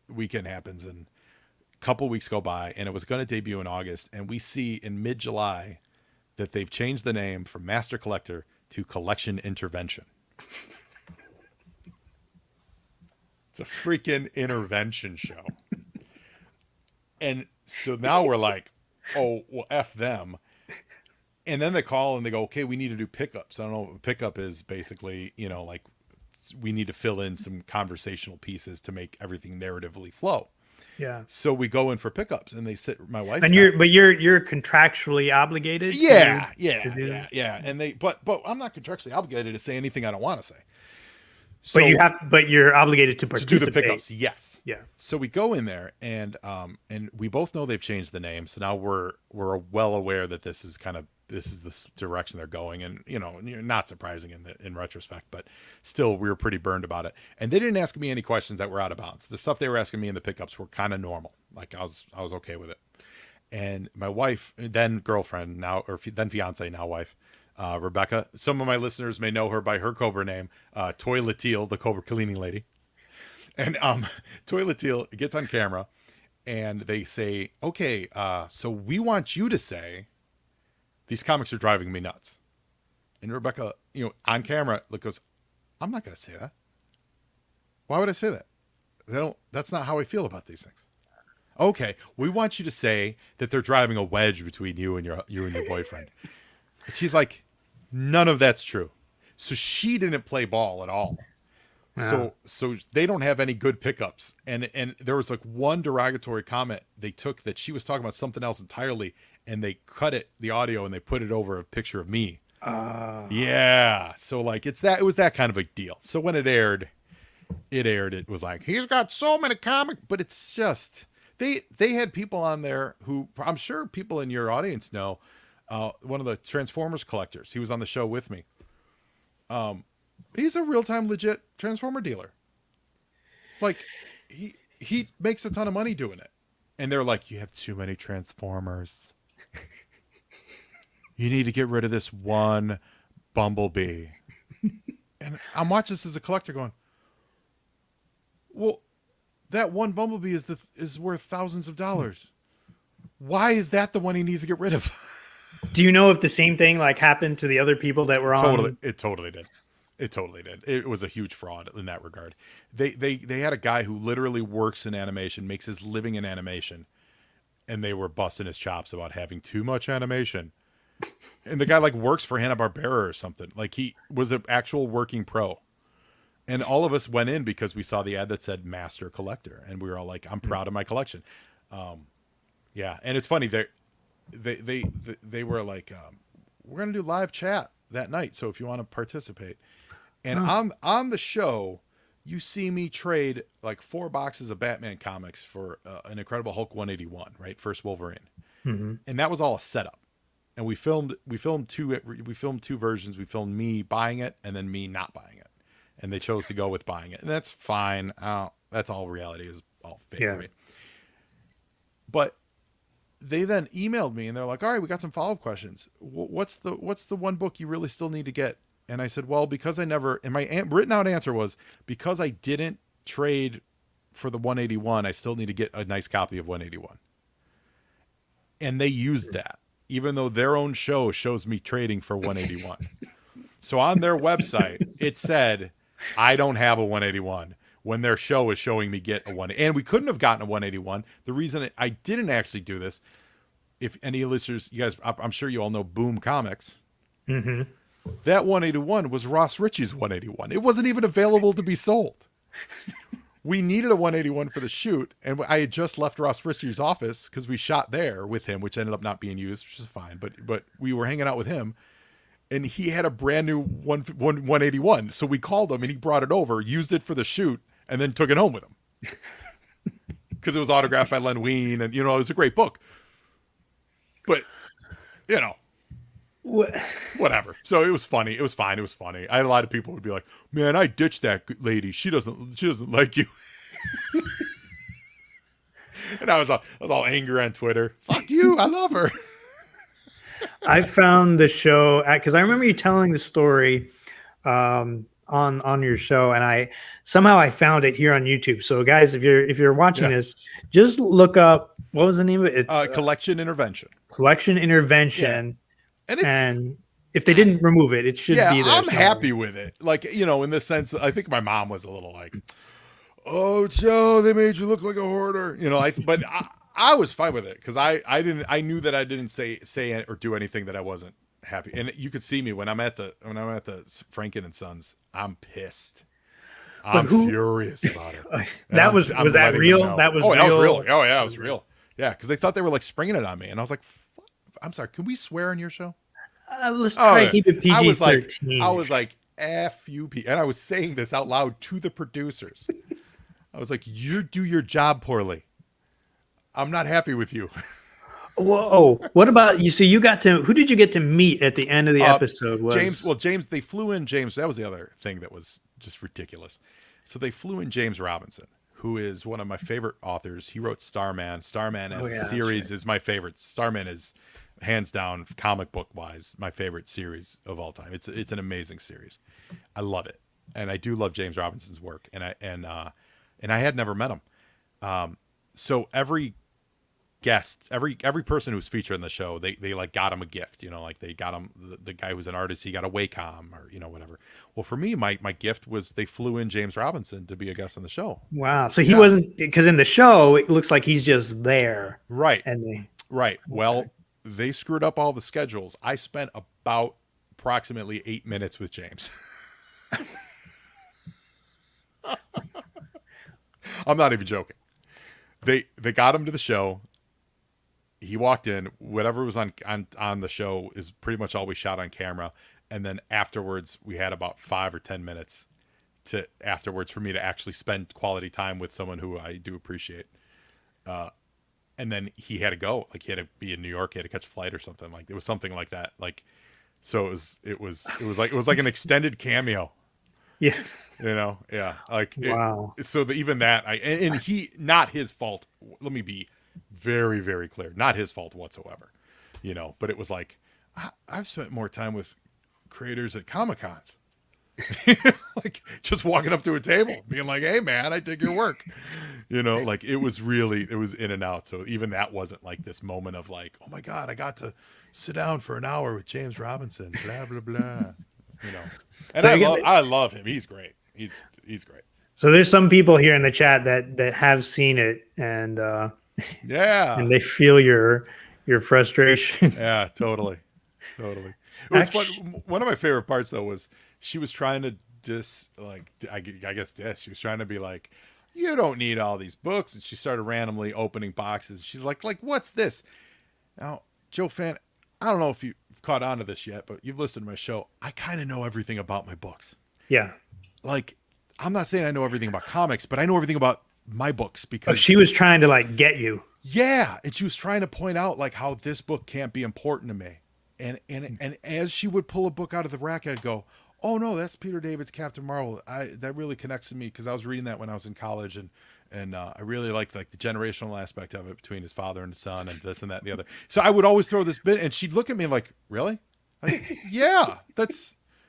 weekend happens, and a couple weeks go by, and it was going to debut in August, and we see in mid-July that they've changed the name from Master Collector to Collection Intervention. It's a freaking intervention show. And so now we're like, oh, well, F them. And then they call and they go, okay, we need to do pickups. I don't know what pickup is. Basically, like we need to fill in some conversational pieces to make everything narratively flow. Yeah. So we go in for pickups, and they sit my wife. And you're contractually obligated. Yeah, to do. yeah. And but I'm not contractually obligated to say anything I don't want to say. But So but you're obligated to to participate. do the pickups, yes. Yeah. So we go in there, and we both know they've changed the name. So now we're well aware that this is the direction they're going, and not surprising in retrospect, but still we were pretty burned about it. And they didn't ask me any questions that were out of bounds. The stuff they were asking me in the pickups were kind of normal. Like I was okay with it. And my wife, then girlfriend, then fiance, now wife, Rebecca. Some of my listeners may know her by her Cobra name, Toy Latil, the Cobra cleaning lady. And Toy Latil gets on camera, and they say, okay, so we want you to say, these comics are driving me nuts. And Rebecca, on camera, goes, I'm not going to say that. Why would I say that? That's not how I feel about these things. Okay, we want you to say that they're driving a wedge between you and your boyfriend. And she's like, none of that's true. So she didn't play ball at all. Wow. So they don't have any good pickups. And there was like one derogatory comment they took that she was talking about something else entirely, and they cut the audio, and they put it over a picture of me. Yeah. So like it was that kind of a deal. So when it aired, it was like, he's got so many comics, but it's just they had people on there who I'm sure people in your audience know. One of the Transformers collectors, he was on the show with me. He's a real-time legit Transformer dealer. Like he makes a ton of money doing it. And they're like, you have too many Transformers. You need to get rid of this one Bumblebee. And I'm watching this as a collector going, well, that one Bumblebee is worth thousands of dollars. Why is that the one he needs to get rid of? Do you know if the same thing like happened to the other people that were on? It totally did. It totally did. It was a huge fraud in that regard. They had a guy who literally works in animation, makes his living in animation, and they were busting his chops about having too much animation. And the guy like works for Hanna-Barbera or something. Like he was an actual working pro. And all of us went in because we saw the ad that said Master Collector, and we were all like, I'm proud of my collection. Yeah, and it's funny, they were like, we're gonna do live chat that night, so if you want to participate. And on the show, you see me trade like 4 boxes of Batman comics for an Incredible Hulk 181, right? First Wolverine. Mm-hmm. And that was all a setup. And we filmed two versions. We filmed me buying it and then me not buying it. And they chose to go with buying it. And that's fine. That's all reality is all fake, Yeah. right? But they then emailed me and they're like, all right, we got some follow-up questions. What's the one book you really still need to get? And I said, well, because I never, and my written out answer was, because I didn't trade for the 181, I still need to get a nice copy of 181. And they used that, even though their own show shows me trading for 181. So on their website, it said, I don't have a 181, when their show is showing me get a 1. And we couldn't have gotten a 181. The reason I didn't actually do this, if any listeners, you guys, I'm sure you all know Boom Comics. Mm-hmm. That 181 was Ross Ritchie's 181. It wasn't even available to be sold. We needed a 181 for the shoot, and I had just left Ross Ritchie's office because we shot there with him, which ended up not being used, which is fine. But we were hanging out with him, and he had a brand new 181. So we called him, and he brought it over, used it for the shoot, and then took it home with him because it was autographed by Len Wein, and it was a great book. But Wh- Whatever. So it was funny. It was fine. It was funny. I had a lot of people who would be like, "Man, I ditched that lady. She doesn't like you." And I was all angry on Twitter. Fuck you. I love her. I found the show because I remember you telling the story on your show, and I somehow I found it here on YouTube. So, guys, if you're watching Yeah. this, just look up what was the name of it? It's Collection intervention. Collection Intervention, And it's and if they didn't remove it, it should yeah, be there. I'm somewhere. happy with it. Like, in this sense, I think my mom was a little like, "Oh, Joe, they made you look like a hoarder." But I was fine with it because I knew that I didn't say or do anything that I wasn't happy. And you could see me when I'm at the Franken and Sons. I'm pissed. I'm furious about it. That was that real? That was real. That was real. Oh yeah, it was real. Yeah, because they thought they were like springing it on me, and I was like, "I'm sorry, can we swear on your show?" Let's try to keep it PG-13. I was like, F you, and I was saying this out loud to the producers. I was like, "You do your job poorly. I'm not happy with you." Whoa! What about you? So you got to who did you get to meet at the end of the episode? James. They flew in James. That was the other thing that was just ridiculous. So they flew in James Robinson, who is one of my favorite authors. He wrote Starman. Starman as a series is my favorite. Starman is hands down, comic book wise, my favorite series of all time. It's an amazing series. I love it, and I do love James Robinson's work. And I had never met him. So every guest, every person who was featured in the show, they like got him a gift. Like they got him the guy who's an artist. He got a Wacom or whatever. Well, for me, my gift was they flew in James Robinson to be a guest on the show. Wow! So he wasn't, because in the show it looks like he's just there, right? And right. Well, they screwed up all the schedules. I spent about approximately 8 minutes with James. I'm not even joking. They got him to the show. He walked in. Whatever was on the show is pretty much all we shot on camera. And then afterwards, we had about 5 or 10 minutes for me to actually spend quality time with someone who I do appreciate. And then he had to go. Like he had to be in New York. He had to catch a flight or something. Like it was something like that. Like, so it was like an extended cameo. Yeah. Yeah. Like, wow. Even that, and he, not his fault. Let me be very, very clear. Not his fault whatsoever, but it was like, I've spent more time with creators at Comic-Cons. Like just walking up to a table being like, "Hey man, I dig your work." Like it was in and out. So even that wasn't like this moment of like, "Oh my God, I got to sit down for an hour with James Robinson," blah, blah, blah. And so I love him. He's great. He's great. So there's some people here in the chat that have seen it and and they feel your frustration. Yeah, totally. It was fun. One of my favorite parts though was she was trying to she was trying to be like, "You don't need all these books," and she started randomly opening boxes. She's like what's this? Now, Joe fan, I don't know if you've caught on to this yet, but you've listened to my show. I kind of know everything about my books. Yeah. Like, I'm not saying I know everything about comics, but I know everything about my books because she was trying to like get you. Yeah, and she was trying to point out like how this book can't be important to me. And as she would pull a book out of the rack, I'd go, "Oh no, that's Peter David's Captain Marvel. That really connects to me because I was reading that when I was in college, and I really liked like the generational aspect of it between his father and his son, and this and that and the other." So I would always throw this bit, and she'd look at me like, "Really?" Like, yeah,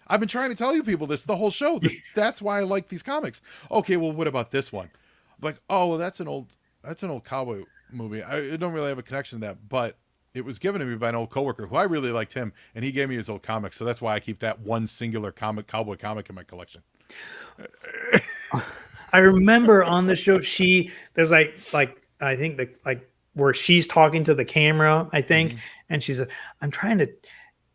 I've been trying to tell you people this the whole show. That's why I like these comics. Okay, well, what about this one? I'm like, oh, well, that's an old cowboy movie. I don't really have a connection to that, but it was given to me by an old coworker who I really liked him, and he gave me his old comics. So that's why I keep that one singular cowboy comic in my collection. I remember on the show, there's like I think where she's talking to the camera, I think, and she said, "I'm trying to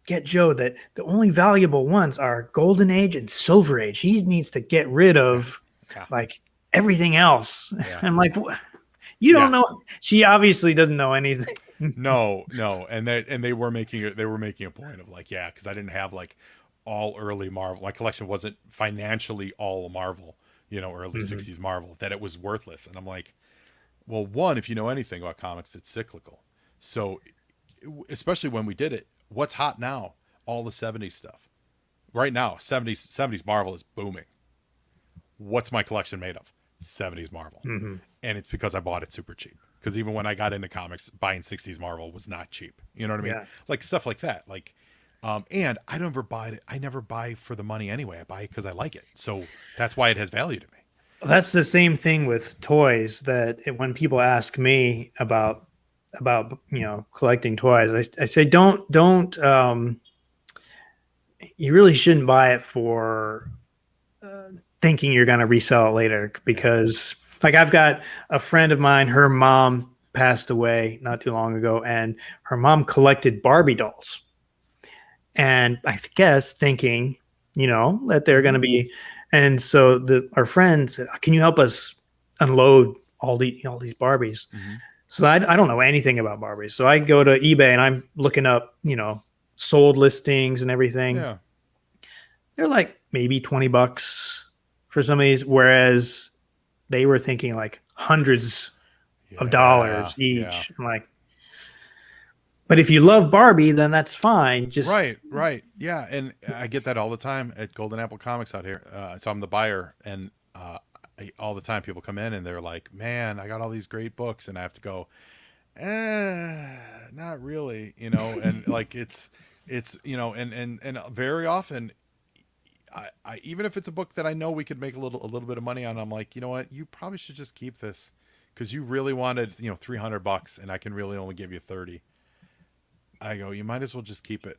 get Joe that the only valuable ones are Golden Age and Silver Age. He needs to get rid of like everything else." Yeah. I'm like, you don't know. She obviously doesn't know anything. No, and they were making a point of like, because I didn't have like all early Marvel. My collection wasn't financially all Marvel, early 60s Marvel, that it was worthless. And I'm like, well, one, if you know anything about comics, it's cyclical. So especially when we did it, what's hot now? all the 70s stuff. Right now, 70s Marvel is booming. What's my collection made of? 70s Marvel. Mm-hmm. And it's because I bought it super cheap. Because even when I got into comics, buying 60s Marvel was not cheap. You know what I mean? Yeah. Like stuff like that. Like, and I never buy it. I never buy for the money anyway. I buy it because I like it. So that's why it has value to me. That's the same thing with toys. When people ask me about collecting toys, I say don't you really shouldn't buy it for thinking you're going to resell it later, because like I've got a friend of mine, her mom passed away not too long ago, and her mom collected Barbie dolls, and I guess thinking that they're going to be, and so our friend said, can you help us unload all these Barbies? Mm-hmm. So I don't know anything about Barbies, so I go to eBay and I'm looking up sold listings and everything. Yeah. They're like maybe $20 for some of these, whereas they were thinking like hundreds of dollars Yeah. each. I'm like, but if you love Barbie, then that's fine. Just Right. Yeah. And I get that all the time at Golden Apple Comics out here. So I'm the buyer, and all the time people come in and they're like, man, I got all these great books. And I have to go, not really, and like it's, and very often I even if it's a book that I know we could make a little bit of money on, I'm like, you know what, you probably should just keep this because you really wanted, $300 and I can really only give you 30. I go, you might as well just keep it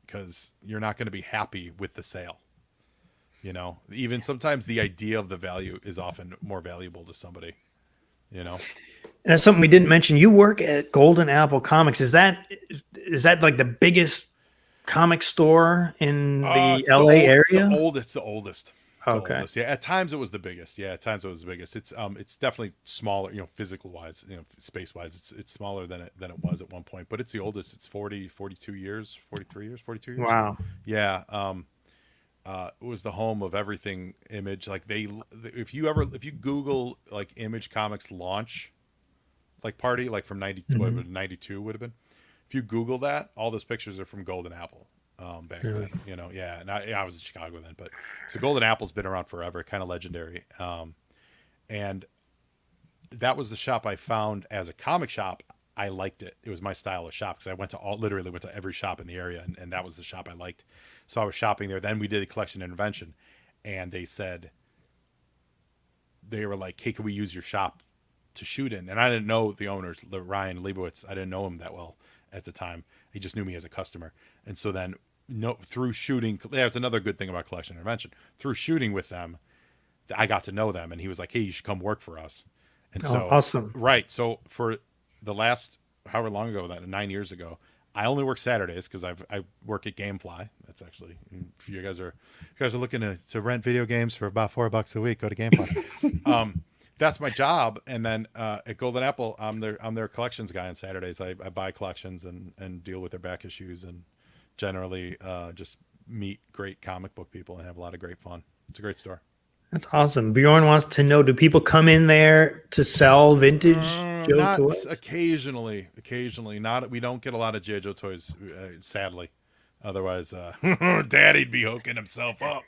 because you're not going to be happy with the sale. Even sometimes the idea of the value is often more valuable to somebody, That's something we didn't mention. You work at Golden Apple Comics. Is that like the biggest comic store in the LA area? It's the oldest. Okay. Yeah, at times it was the biggest. It's definitely smaller, physical wise, space wise. It's smaller than it was at one point, but it's the oldest. It's 42 years, 43 years, 42 years. Wow. Yeah. It was the home of everything Image. Like if you Google like Image Comics launch, like party, like from 92, Mm-hmm. what would 92 would have been. If you Google that, all those pictures are from Golden Apple. Back Really? then, yeah. And I was in Chicago then, but so Golden Apple's been around forever, kind of legendary. And that was the shop I found as a comic shop. I liked it. It was my style of shop because I literally went to every shop in the area, and that was the shop I liked. So I was shopping there. Then we did a collection intervention, and they were like, "Hey, can we use your shop to shoot in?" And I didn't know the owners, Ryan Leibowitz. I didn't know him that well at the time. He just knew me as a customer, and so then. No, through shooting, that's another good thing about collection intervention. Through shooting with them, I got to know them, and he was like, "Hey, you should come work for us." And so, awesome. right. So for the last however long ago, that 9 years ago, I only work Saturdays because I work at GameFly. That's actually, if you guys are looking to rent video games for about $4 a week, go to GameFly. That's my job. And then at Golden Apple, I'm their collections guy on Saturdays. I buy collections and deal with their back issues and generally just meet great comic book people and have a lot of great fun. It's a great store. That's awesome. Bjorn wants to know, do people come in there to sell vintage Joe Not toys? occasionally. Not, we don't get a lot of J. Joe toys, sadly. Otherwise, Daddy'd be hooking himself up.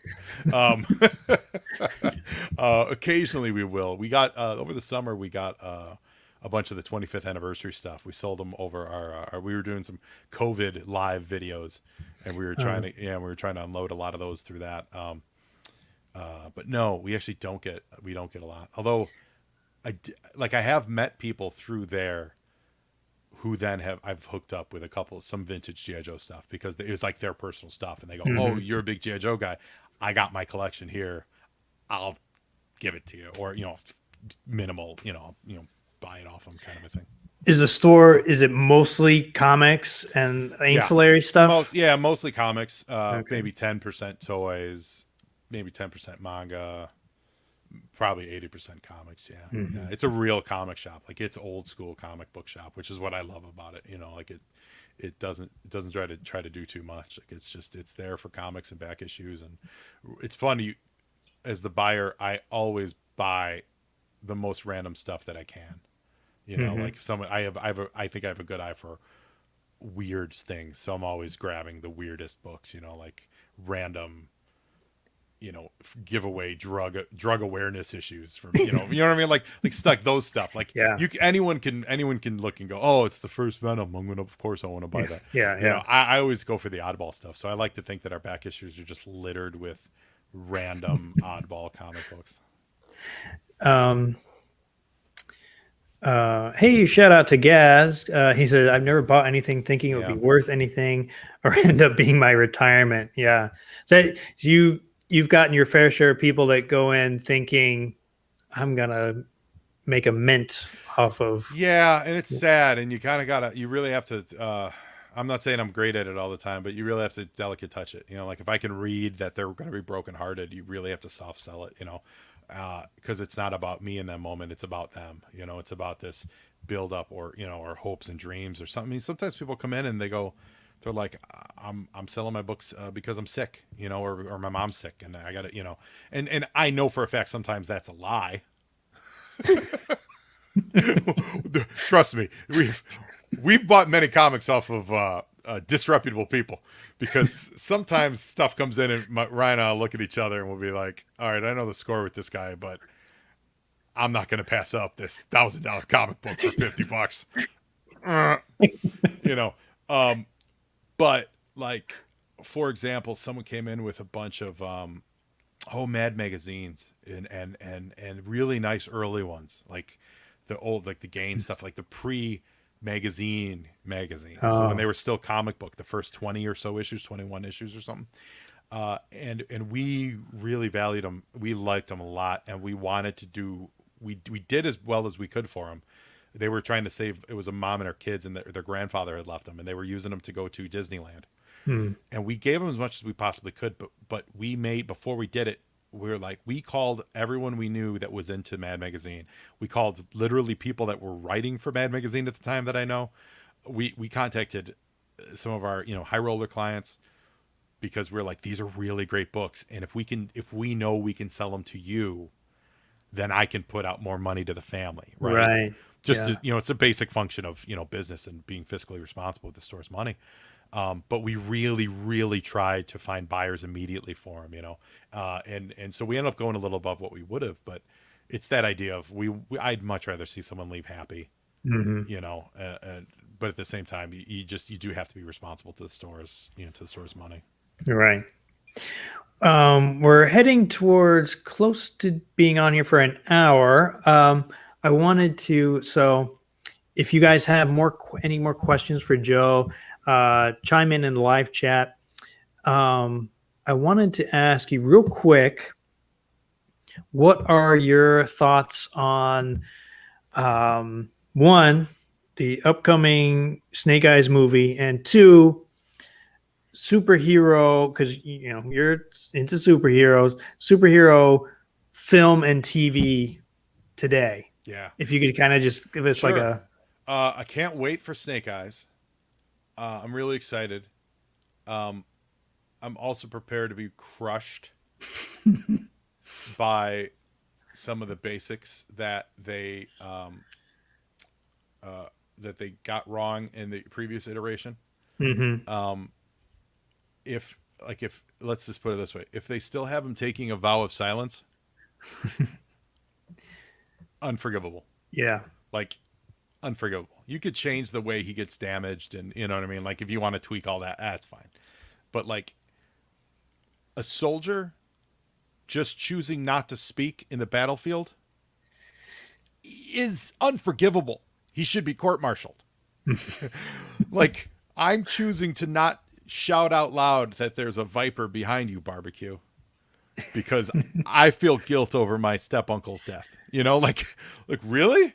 Occasionally we will. We got over the summer. We got a bunch of the 25th anniversary stuff. We sold them over our we were doing some COVID live videos, and we were trying to unload a lot of those through that. But no, we actually don't get a lot. Although I have met people through there who then I've hooked up with some vintage G.I. Joe stuff because it was like their personal stuff, and they go, Mm-hmm. "Oh, you're a big G.I. Joe guy. I got my collection here. I'll give it to you," or minimal, buy it off them kind of a thing. Is it mostly comics and ancillary stuff? Mostly comics. Okay. Maybe 10% toys, maybe 10% manga, probably 80% comics. Yeah. Mm-hmm. Yeah. It's a real comic shop. Like it's old school comic book shop, which is what I love about it. Like it doesn't try to do too much. Like it's there for comics and back issues, and it's fun. As the buyer, I always buy the most random stuff that I can. Mm-hmm. Like someone I think I have a good eye for weird things. So I'm always grabbing the weirdest books, like random, giveaway drug awareness issues from, you know what I mean? Like stuck those stuff. Like Yeah. anyone can look and go, oh, it's the first Venom. Of course I want to buy that. Yeah. Yeah. I always go for the oddball stuff. So I like to think that our back issues are just littered with random oddball comic books. Hey, shout out to Gaz. He said, I've never bought anything thinking it would be worth anything or end up being my retirement. Yeah. So you've gotten your fair share of people that go in thinking I'm going to make a mint off of. Yeah. And it's sad. And you kind of you really have to, I'm not saying I'm great at it all the time, but you really have to delicate touch it. Like if I can read that they're going to be brokenhearted, you really have to soft sell it, because it's not about me in that moment. It's about them. It's about this build up or hopes and dreams or something. I mean, sometimes people come in and they're like, I'm selling my books because I'm sick, or my mom's sick and I got to, and I know for a fact sometimes that's a lie. Trust me, we've bought many comics off of disreputable people, because sometimes stuff comes in and Ryan and I'll look at each other and we'll be like, all right, I know the score with this guy, but I'm not going to pass up this $1,000 comic book for $50. But like, for example, someone came in with a bunch of Mad magazines and really nice early ones, like the old, like the Gain stuff, like the pre-magazines, so when they were still comic book, the first 20 or so issues, 21 issues or something. And we really valued them. We liked them a lot, and we wanted to do. We did as well as we could for them. They were trying to save. It was a mom and her kids, and their grandfather had left them, and they were using them to go to Disneyland. And we gave them as much as we possibly could, but we made, before we did it, we called everyone we knew that was into Mad Magazine. We called literally people that were writing for Mad Magazine at the time that I know. We contacted some of our high roller clients, because we're like, these are really great books, and if we know we can sell them to you, then I can put out more money to the family, right? Just to, it's a basic function of business and being fiscally responsible with the store's money. But we really, really tried to find buyers immediately for them, and so we ended up going a little above what we would have. But it's that idea of I'd much rather see someone leave happy, but at the same time, you do have to be responsible to the store's money. Right. We're heading towards close to being on here for an hour. I wanted to, so if you guys have any more questions for Joe, chime in the live chat. I wanted to ask you real quick, what are your thoughts on one, the upcoming Snake Eyes movie, and two, superhero, because you're into superhero film and TV today. Yeah. If you could kind of just give us like a I can't wait for Snake Eyes. I'm really excited. I'm also prepared to be crushed by some of the basics that they got wrong in the previous iteration. If let's just put it this way, if they still have him taking a vow of silence, unforgivable. Yeah. Like, unforgivable. You could change the way he gets damaged, and you know what I mean? Like, if you want to tweak all that, that's fine. But like, a soldier just choosing not to speak in the battlefield is unforgivable. He should be court-martialed. Like, I'm choosing to not shout out loud that there's a viper behind you, barbecue, because I feel guilt over my step uncle's death. Like really?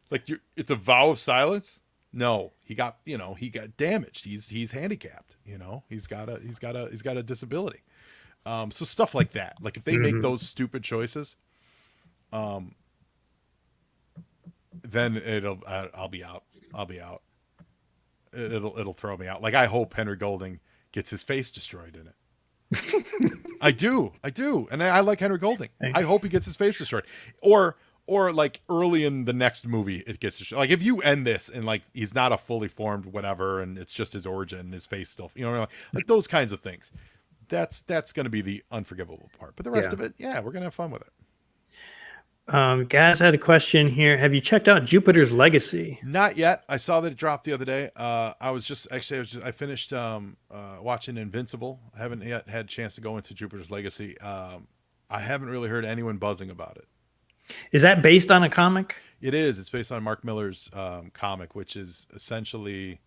Like, it's a vow of silence? No, he got damaged. He's handicapped. He's got a disability. So stuff like that. Like, if they make those stupid choices, then I'll be out. It'll throw me out. Like, I hope Henry Golding gets his face destroyed in it. I do. And I like Henry Golding. I hope he gets his face destroyed. Or or like early in the next movie it gets to show. Like if you end this and like he's not a fully formed whatever and it's just his origin, his face still, like those kinds of things. That's going to be the unforgivable part. But the rest of it, yeah, we're going to have fun with it. Gaz had a question here. Have you checked out Jupiter's Legacy? Not yet. I saw that it dropped the other day. I finished watching Invincible. I haven't yet had a chance to go into Jupiter's Legacy. I haven't really heard anyone buzzing about it. Is that based on a comic? It is. It's based on Mark Millar's comic, which is essentially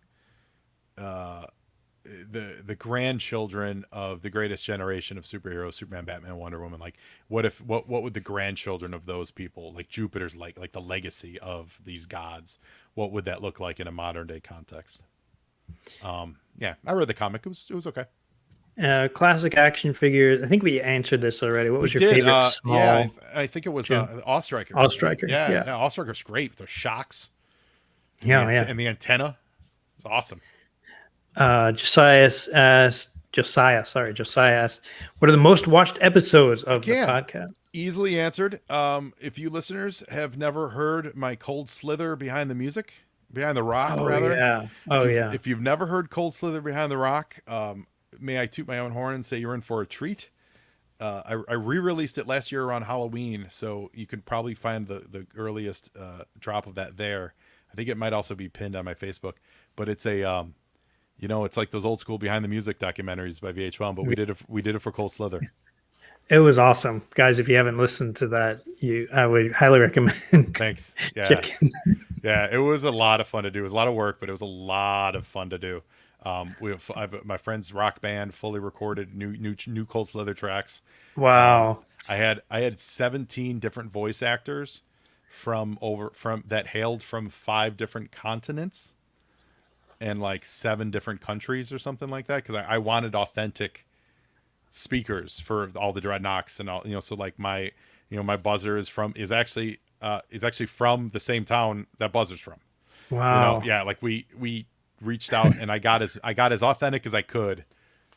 the grandchildren of the greatest generation of superheroes, Superman, Batman, Wonder Woman. Like what would the grandchildren of those people, like Jupiter's, like the legacy of these gods, what would that look like in a modern day context? Yeah, I read the comic. It was okay. Classic action figures. I think we answered this already. What was your favorite small? Yeah, I think it was All-Striker. All-Striker. Yeah. All-Striker's great. The shocks. And the antenna. It's awesome. Josiah asked, what are the most watched episodes of the podcast? Easily answered. If you listeners have never heard my Cold Slither Behind the Rock, rather. Yeah. If you've never heard Cold Slither Behind the Rock, may I toot my own horn and say you're in for a treat. I re-released it last year around Halloween, so you could probably find the earliest drop of that there. I think it might also be pinned on my Facebook, but it's a it's like those old school Behind the Music documentaries by VH1, but we did it for Cold Slither. It was awesome, guys. If you haven't listened to that, I would highly recommend. Thanks. Yeah, yeah. It was a lot of fun to do. It was a lot of work, but it was a lot of fun to do. I have my friend's rock band, fully recorded new Cold Slither tracks. Wow. I had 17 different voice actors from that hailed from 5 different continents and like 7 different countries or something like that, because I wanted authentic speakers for all the dreadnoughts and all, so like my buzzer is actually from the same town that Buzzer's from. Wow. Yeah, like we reached out and I got as authentic as I could,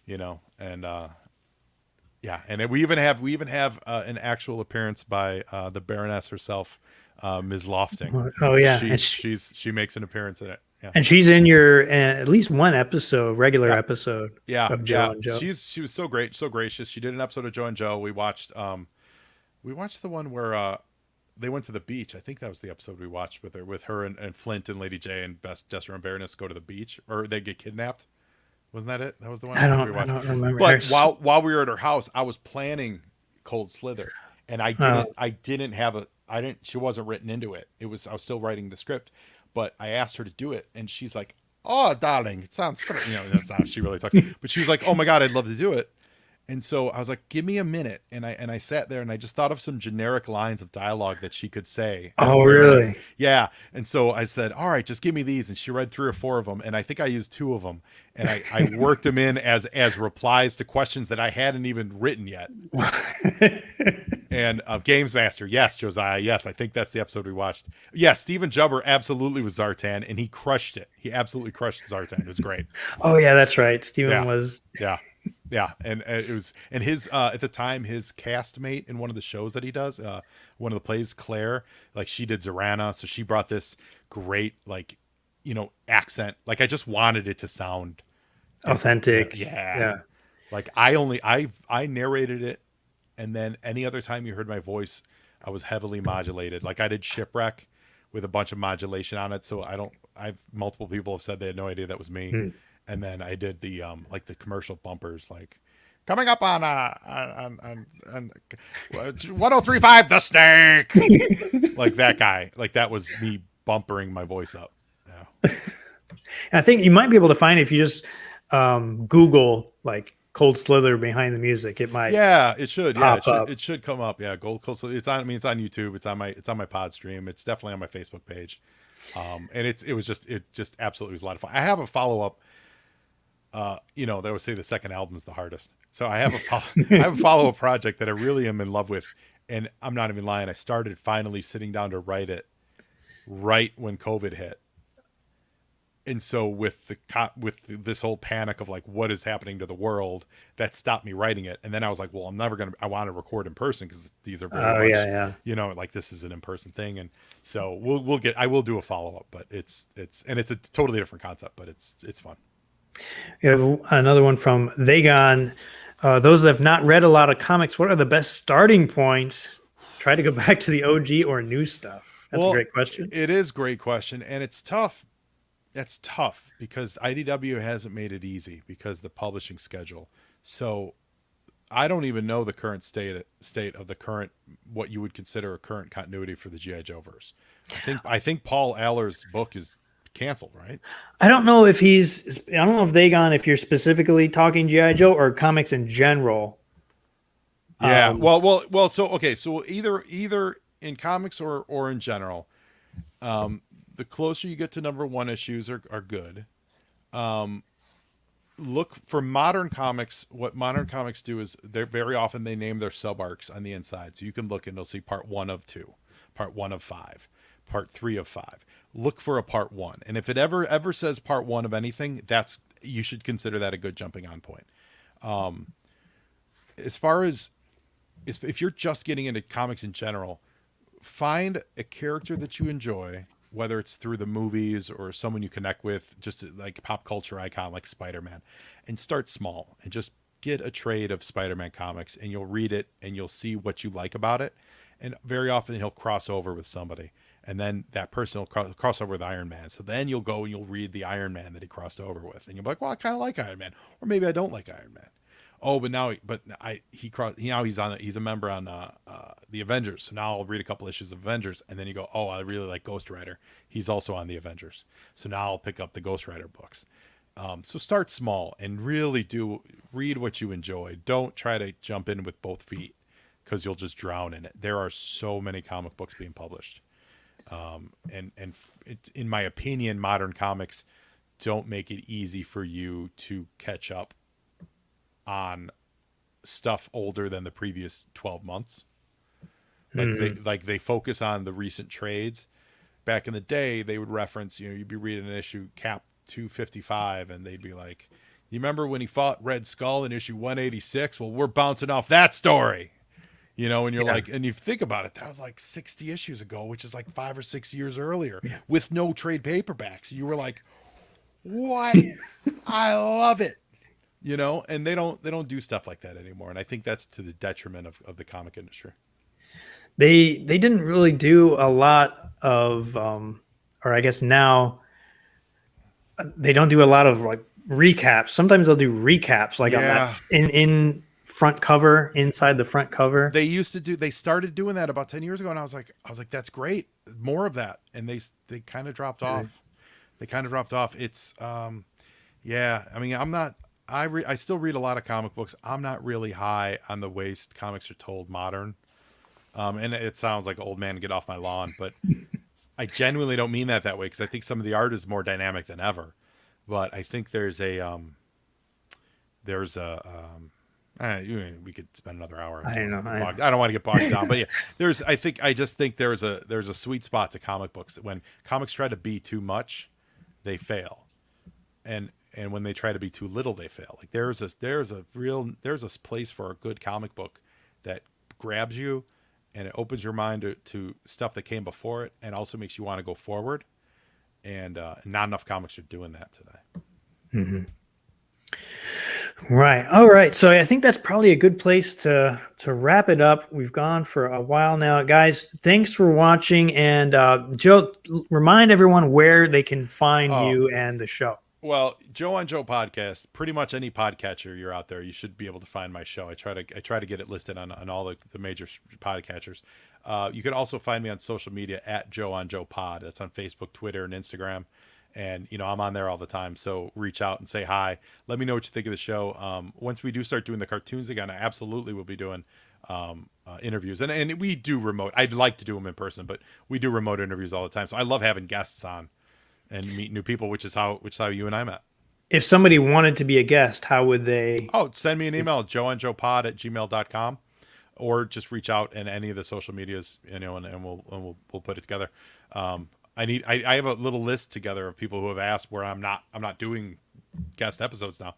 and yeah, and we even have an actual appearance by the Baroness herself, Ms. Lofting. Oh yeah, she makes an appearance in it. Yeah. And she's in your at least one regular episode. Yeah, of Joe and Joe. She was so great, so gracious. She did an episode of Joe and Joe. We watched the one where they went to the beach. I think that was the episode we watched with her and Flint and Lady J and Jester and Baroness go to the beach, or they get kidnapped. Wasn't that it? That was the one. I don't remember. But while we were at her house, I was planning Cold Slither, and she wasn't written into it. I was still writing the script, but I asked her to do it, and she's like, "Oh, darling, it sounds funny." That's how she really talks. But she was like, "Oh my God, I'd love to do it." And so I was like, "Give me a minute," and I sat there and I just thought of some generic lines of dialogue that she could say. Oh, really? Yeah. And so I said, "All right, just give me these." And she read 3 or 4 of them, and I think I used 2 of them, and I worked them in as replies to questions that I hadn't even written yet. And Games Master, yes, Josiah, yes, I think that's the episode we watched. Yes, Steven Jubber absolutely was Zartan, and he crushed it. He absolutely crushed Zartan. It was great. Oh yeah, that's right. Steven was. Yeah, and it was, and his at the time, his castmate in one of the shows that he does, one of the plays, Claire, like she did Zorana, so she brought this great accent. Like I just wanted it to sound authentic. Yeah. Like I narrated it, and then any other time you heard my voice, I was heavily modulated. Like I did Shipwreck with a bunch of modulation on it, so multiple people have said they had no idea that was me. And then I did the like the commercial bumpers, like coming up on 1035 the snake. Like that guy. Like that was me bumpering my voice up. Yeah. I think you might be able to find it if you just Google like Cold Slither Behind the Music. It might. Yeah, it should. Yeah, it should come up. Yeah, Cold Slither. It's on YouTube. It's on my pod stream. It's definitely on my Facebook page. And it just absolutely was a lot of fun. I have a follow up. They always say the second album is the hardest. So I have a follow-up project that I really am in love with, and I'm not even lying. I started finally sitting down to write it right when COVID hit. And so with this whole panic of like what is happening to the world, that stopped me writing it. And then I was like, well, I want to record in person because these are very Oh much, yeah, like this is an in-person thing. And so I will do a follow-up, but it's a totally different concept, but it's fun. We have another one from Vagon. Those that have not read a lot of comics, what are the best starting points? Try to go back to the OG or new stuff. That's a Well, great question. it is a great question, and it's tough. That's tough because IDW hasn't made it easy because of the publishing schedule. So I don't even know the current state of the current what you would consider a current continuity for the GI Joe verse. I think Paul Aller's book is canceled, right? I don't know if I don't know if Vagon, if you're specifically talking GI Joe or comics in general. Yeah. Um, Well. So okay. So either in comics or in general, the closer you get to number one issues are good. Look for modern comics. What modern comics do is they're very often they name their sub arcs on the inside, so you can look and you'll see part 1 of 2, part 1 of 5, part 3 of 5. Look for a part 1, and if it ever says part 1 of anything, you should consider that a good jumping on point. As far as if you're just getting into comics in general, find a character that you enjoy, whether it's through the movies or someone you connect with, just like a pop culture icon like Spider-Man, and start small and just get a trade of Spider-Man comics and you'll read it and you'll see what you like about it. And very often he'll cross over with somebody, and then that person will cross over with Iron Man. So then you'll go and you'll read the Iron Man that he crossed over with, and you'll be like, well, I kind of like Iron Man, or maybe I don't like Iron Man. Oh, but now he's a member on the Avengers. So now I'll read a couple issues of Avengers, and then you go, oh, I really like Ghost Rider. He's also on the Avengers. So now I'll pick up the Ghost Rider books. So start small and really do read what you enjoy. Don't try to jump in with both feet because you'll just drown in it. There are so many comic books being published, and it's, in my opinion, modern comics don't make it easy for you to catch up on stuff older than the previous 12 months. Like they focus on the recent trades. Back in the day, they would reference, you'd be reading an issue Cap 255 and they'd be like, you remember when he fought Red Skull in issue 186? Well, we're bouncing off that story. And you're like, and you think about it, that was like 60 issues ago, which is like 5 or 6 years earlier with no trade paperbacks. You were like, what? I love it. And they don't do stuff like that anymore, and I think that's to the detriment of the comic industry. they didn't really do a lot of, or I guess now they don't do a lot of like recaps. Sometimes they'll do recaps, like on that in front cover, inside the front cover. They started doing that about 10 years ago, and I was like, that's great, more of that, and they kind of dropped off. It's yeah, I mean, I still read a lot of comic books. I'm not really high on the way comics are told modern. And it sounds like old man get off my lawn, but I genuinely don't mean that way, because I think some of the art is more dynamic than ever. But I think we could spend another hour. I don't know. I don't want to get bogged down, but yeah, I just think there's a sweet spot to comic books. When comics try to be too much, they fail. And when they try to be too little, they fail. Like there's a place for a good comic book that grabs you and it opens your mind to stuff that came before it, and also makes you want to go forward. And not enough comics are doing that today. Mm-hmm. Right. All right. So I think that's probably a good place to wrap it up. We've gone for a while now, guys. Thanks for watching. And Joe, remind everyone where they can find you and the show. Well, Joe on Joe podcast, pretty much any podcatcher you're out there, you should be able to find my show. I try to get it listed on all the major podcatchers. You can also find me on social media at Joe on Joe pod. That's on Facebook, Twitter, and Instagram. And, I'm on there all the time. So reach out and say hi. Let me know what you think of the show. Once we do start doing the cartoons again, I absolutely will be doing interviews. And we do remote. I'd like to do them in person, but we do remote interviews all the time. So I love having guests on and meet new people, which is how you and I met. If somebody wanted to be a guest, how would they? Oh, send me an email, joeonjoepod@gmail.com, or just reach out in any of the social medias, and we'll put it together. I have a little list together of people who have asked where I'm not doing guest episodes now.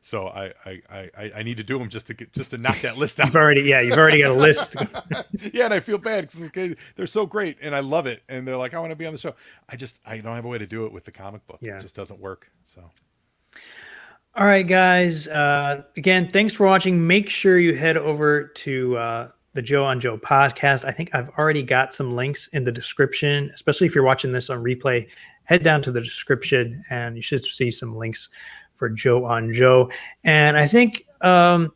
So I need to do them just to knock that list out. You've already got a list. Yeah, and I feel bad because they're so great and I love it, and they're like, I want to be on the show. I don't have a way to do it with the comic book. Yeah. It just doesn't work. So. All right, guys. Again, thanks for watching. Make sure you head over to the Joe on Joe podcast. I think I've already got some links in the description, especially if you're watching this on replay. Head down to the description and you should see some links for Joe on Joe. And I think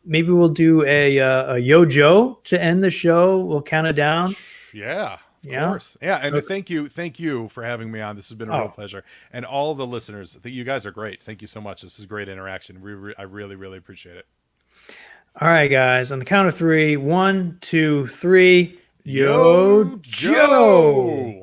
maybe we'll do a Yo Joe to end the show. We'll count it down. Yeah. Of course. Yeah. And thank you for having me on. This has been a real pleasure. And all the listeners, I think you guys are great. Thank you so much. This is great interaction. I really, really appreciate it. All right, guys. On the count of 3, 1, 2, 3. Yo Joe!